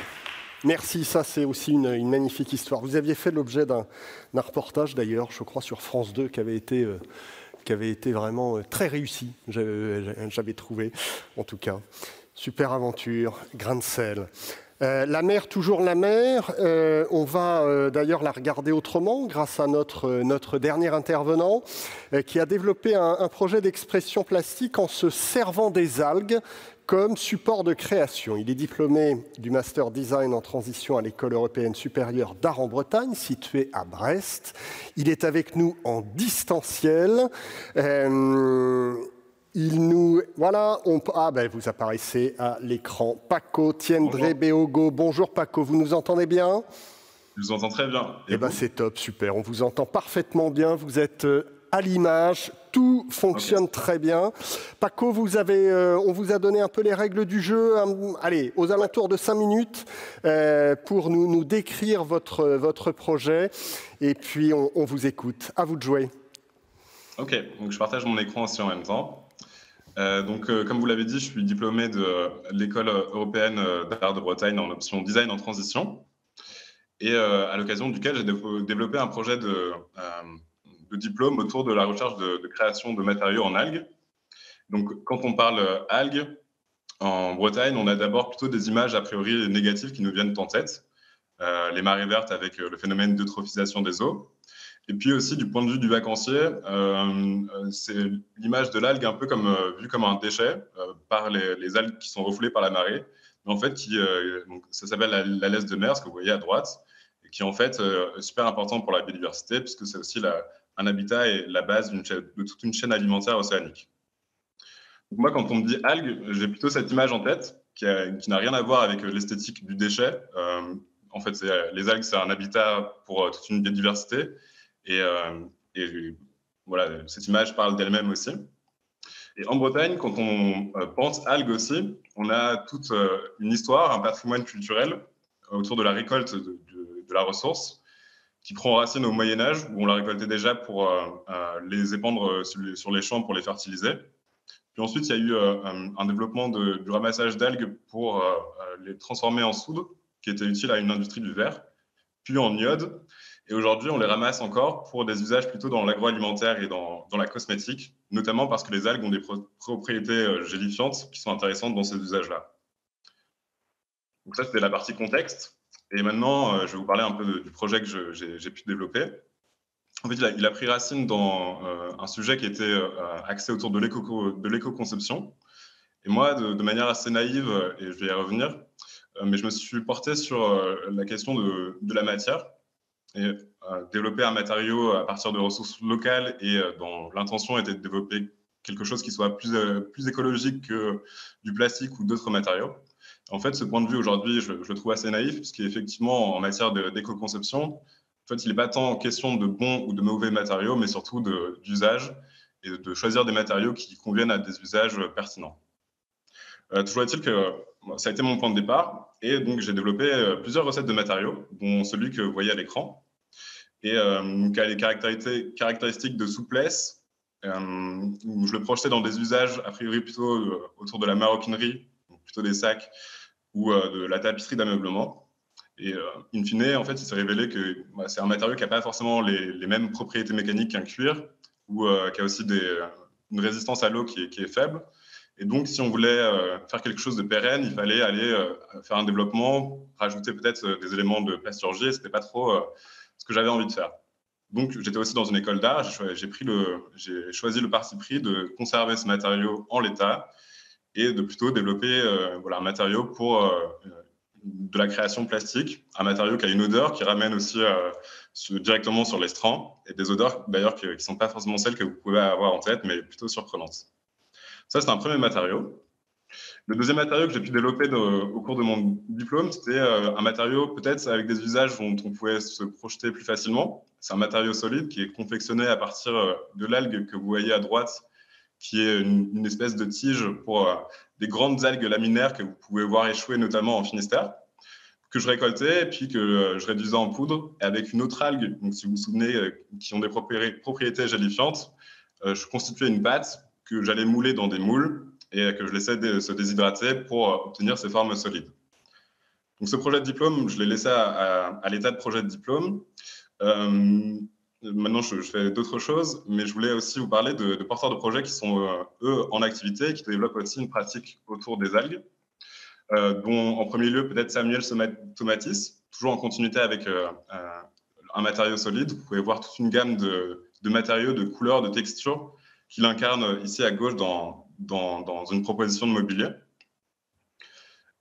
Merci, ça c'est aussi une magnifique histoire. Vous aviez fait l'objet d'un reportage d'ailleurs, je crois, sur France 2 qui avait été vraiment très réussi, j'avais trouvé, en tout cas. Super aventure, Grand Sail. La mer, toujours la mer. On va d'ailleurs la regarder autrement grâce à notre dernier intervenant qui a développé un projet d'expression plastique en se servant des algues comme support de création. Il est diplômé du Master Design en transition à l'École européenne supérieure d'art en Bretagne, située à Brest. Il est avec nous en distanciel. Voilà, vous apparaissez à l'écran. Paco Tiendre Beogo. Bonjour Paco, vous nous entendez bien? Je vous entends très bien. Eh bien c'est top, super, on vous entend parfaitement bien, vous êtes à l'image, tout fonctionne très bien. Paco, on vous a donné un peu les règles du jeu, allez, aux alentours de 5 minutes pour nous décrire votre projet, et puis on vous écoute. À vous de jouer. Ok, donc je partage mon écran aussi en même temps. Comme vous l'avez dit, je suis diplômé de l'École européenne d'art de Bretagne en option design en transition, et à l'occasion duquel j'ai développé un projet de diplôme autour de la recherche de création de matériaux en algues. Donc, quand on parle algues, en Bretagne, on a d'abord plutôt des images a priori négatives qui nous viennent en tête. Les marées vertes avec le phénomène d'eutrophisation des eaux. Et puis aussi, du point de vue du vacancier, c'est l'image de l'algue un peu vue comme un déchet par les algues qui sont refoulées par la marée. Mais en fait, ça s'appelle la laisse de mer, ce que vous voyez à droite, et qui est en fait super important pour la biodiversité, puisque c'est aussi un habitat et la base de toute une chaîne alimentaire océanique. Donc moi, quand on me dit algues, j'ai plutôt cette image en tête qui n'a rien à voir avec l'esthétique du déchet. En fait, les algues, c'est un habitat pour toute une biodiversité. Et voilà, cette image parle d'elle-même aussi. Et en Bretagne, quand on pense algues aussi, on a toute une histoire, un patrimoine culturel autour de la récolte de la ressource, qui prend racine au Moyen-Âge, où on la récoltait déjà pour les épandre sur les champs pour les fertiliser. Puis ensuite, il y a eu un développement du ramassage d'algues pour les transformer en soude, qui était utile à une industrie du verre, puis en iode. Et aujourd'hui, on les ramasse encore pour des usages plutôt dans l'agroalimentaire et dans la cosmétique, notamment parce que les algues ont des propriétés gélifiantes qui sont intéressantes dans ces usages-là. Donc ça, c'était la partie contexte. Et maintenant, je vais vous parler un peu du projet que j'ai pu développer. En fait, il a pris racine dans un sujet qui était axé autour de l'éco-conception. Et moi, de manière assez naïve, et je vais y revenir, mais je me suis porté sur la question de la matière et développer un matériau à partir de ressources locales et dont l'intention était de développer quelque chose qui soit plus écologique que du plastique ou d'autres matériaux. En fait, ce point de vue aujourd'hui, je le trouve assez naïf, puisqu'effectivement, en matière d'éco-conception, en fait, il n'est pas tant question de bons ou de mauvais matériaux, mais surtout d'usage et de choisir des matériaux qui conviennent à des usages pertinents. Toujours est-il que ça a été mon point de départ, et donc j'ai développé plusieurs recettes de matériaux, dont celui que vous voyez à l'écran, et qui a les caractéristiques de souplesse, où je le projetais dans des usages a priori plutôt autour de la maroquinerie, plutôt des sacs, ou de la tapisserie d'ameublement. Et in fine, en fait, il s'est révélé que c'est un matériau qui n'a pas forcément les mêmes propriétés mécaniques qu'un cuir, ou qui a aussi une résistance à l'eau qui est faible. Et donc, si on voulait faire quelque chose de pérenne, il fallait aller faire un développement, rajouter peut-être des éléments de plasturgie, et ce n'était pas trop ce que j'avais envie de faire. Donc, j'étais aussi dans une école d'art, j'ai choisi le parti pris de conserver ce matériau en l'état et de plutôt développer un matériau pour de la création plastique, un matériau qui a une odeur qui ramène aussi directement sur les strands, et des odeurs d'ailleurs qui ne sont pas forcément celles que vous pouvez avoir en tête, mais plutôt surprenantes. Ça, c'est un premier matériau. Le deuxième matériau que j'ai pu développer au cours de mon diplôme, c'était un matériau peut-être avec des usages dont on pouvait se projeter plus facilement. C'est un matériau solide qui est confectionné à partir de l'algue que vous voyez à droite, qui est une espèce de tige pour des grandes algues laminaires que vous pouvez voir échouer notamment en Finistère, que je récoltais et puis que je réduisais en poudre. Et avec une autre algue, donc si vous vous souvenez, qui ont des propriétés gélifiantes, je constituais une pâte que j'allais mouler dans des moules et que je laissais se déshydrater pour obtenir ces formes solides. Donc ce projet de diplôme, je l'ai laissé à l'état de projet de diplôme. Maintenant, je fais d'autres choses, mais je voulais aussi vous parler de porteurs de projets qui sont, eux, en activité et qui développent aussi une pratique autour des algues, dont en premier lieu peut-être Samuel Tomatis, toujours en continuité avec un matériau solide. Vous pouvez voir toute une gamme de matériaux, de couleurs, de textures qu'il incarne ici à gauche dans une proposition de mobilier.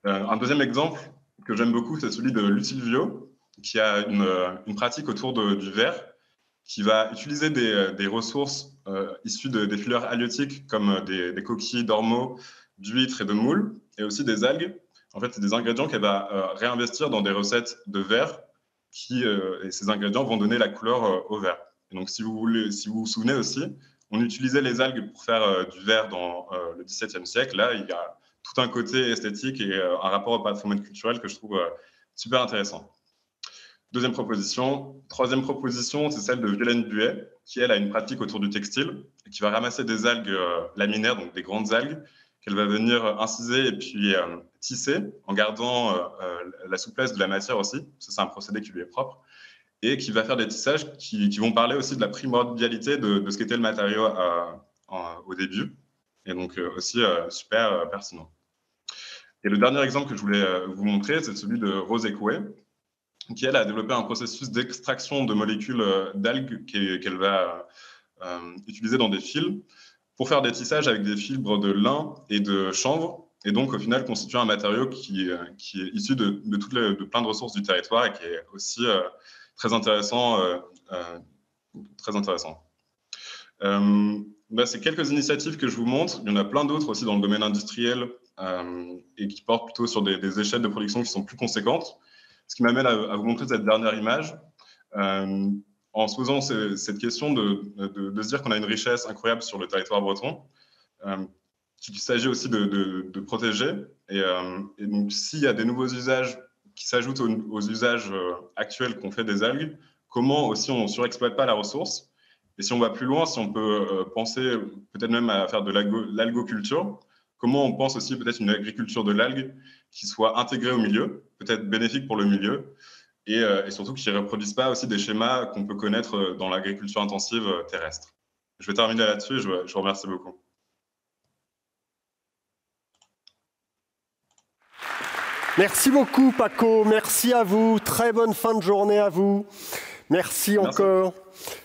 Un deuxième exemple que j'aime beaucoup, c'est celui de Lutilvio, qui a une pratique autour du verre, qui va utiliser des ressources issues des filières halieutiques comme des coquilles d'ormeaux, d'huîtres et de moules, et aussi des algues. En fait, c'est des ingrédients qu'elle va réinvestir dans des recettes de verre et ces ingrédients vont donner la couleur au verre. Et donc, si vous vous souvenez aussi, on utilisait les algues pour faire du verre dans le XVIIe siècle. Là, il y a tout un côté esthétique et un rapport au patrimoine culturel que je trouve super intéressant. Deuxième proposition. Troisième proposition, c'est celle de Violaine Buet, qui, elle, a une pratique autour du textile, et qui va ramasser des algues laminaires, donc des grandes algues, qu'elle va venir inciser et puis tisser, en gardant la souplesse de la matière aussi. Ça, c'est un procédé qui lui est propre, et qui va faire des tissages qui vont parler aussi de la primordialité de ce qu'était le matériau au début, et donc aussi super pertinent. Et le dernier exemple que je voulais vous montrer, c'est celui de Rose Ekoué, qui, elle, a développé un processus d'extraction de molécules d'algues qu'elle va utiliser dans des fils pour faire des tissages avec des fibres de lin et de chanvre, et donc au final constituer un matériau qui est issu de plein de ressources du territoire et qui est aussi très intéressant. C'est quelques initiatives que je vous montre. Il y en a plein d'autres aussi dans le domaine industriel et qui portent plutôt sur des échelles de production qui sont plus conséquentes. Ce qui m'amène à vous montrer cette dernière image, en se posant cette question de se dire qu'on a une richesse incroyable sur le territoire breton, qu'il s'agit aussi de protéger. Et donc, s'il y a des nouveaux usages qui s'ajoutent aux usages actuels qu'on fait des algues, comment aussi on ne surexploite pas la ressource. Et si on va plus loin, si on peut penser peut-être même à faire de l'algoculture, comment on pense aussi peut-être une agriculture de l'algue qui soit intégrée au milieu, peut-être bénéfique pour le milieu, et surtout qui ne reproduisent pas aussi des schémas qu'on peut connaître dans l'agriculture intensive terrestre. Je vais terminer là-dessus et je vous remercie beaucoup. Merci beaucoup, Paco. Merci à vous. Très bonne fin de journée à vous. Merci encore.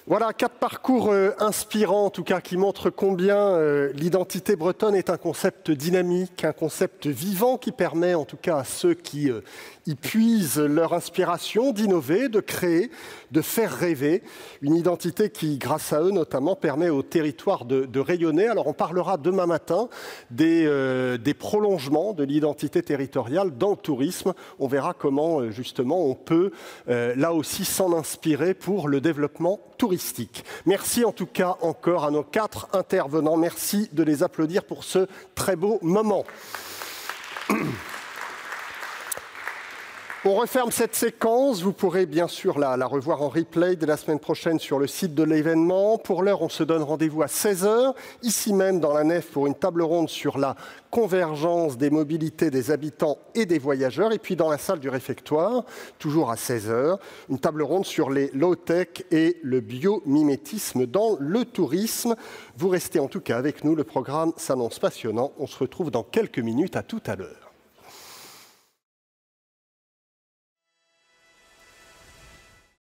Voilà, 4 parcours inspirants, en tout cas, qui montrent combien l'identité bretonne est un concept dynamique, un concept vivant qui permet, en tout cas, à ceux qui y puisent leur inspiration d'innover, de créer, de faire rêver. Une identité qui, grâce à eux notamment, permet au territoire de rayonner. Alors, on parlera demain matin des prolongements de l'identité territoriale dans le tourisme. On verra comment, justement, on peut, là aussi, s'en inspirer pour le développement touristique. Merci en tout cas encore à nos 4 intervenants. Merci de les applaudir pour ce très beau moment. On referme cette séquence. Vous pourrez bien sûr la revoir en replay dès la semaine prochaine sur le site de l'événement. Pour l'heure, on se donne rendez-vous à 16h, ici même dans la nef pour une table ronde sur la convergence des mobilités des habitants et des voyageurs. Et puis dans la salle du réfectoire, toujours à 16h, une table ronde sur les low-tech et le biomimétisme dans le tourisme. Vous restez en tout cas avec nous, le programme s'annonce passionnant. On se retrouve dans quelques minutes. À tout à l'heure.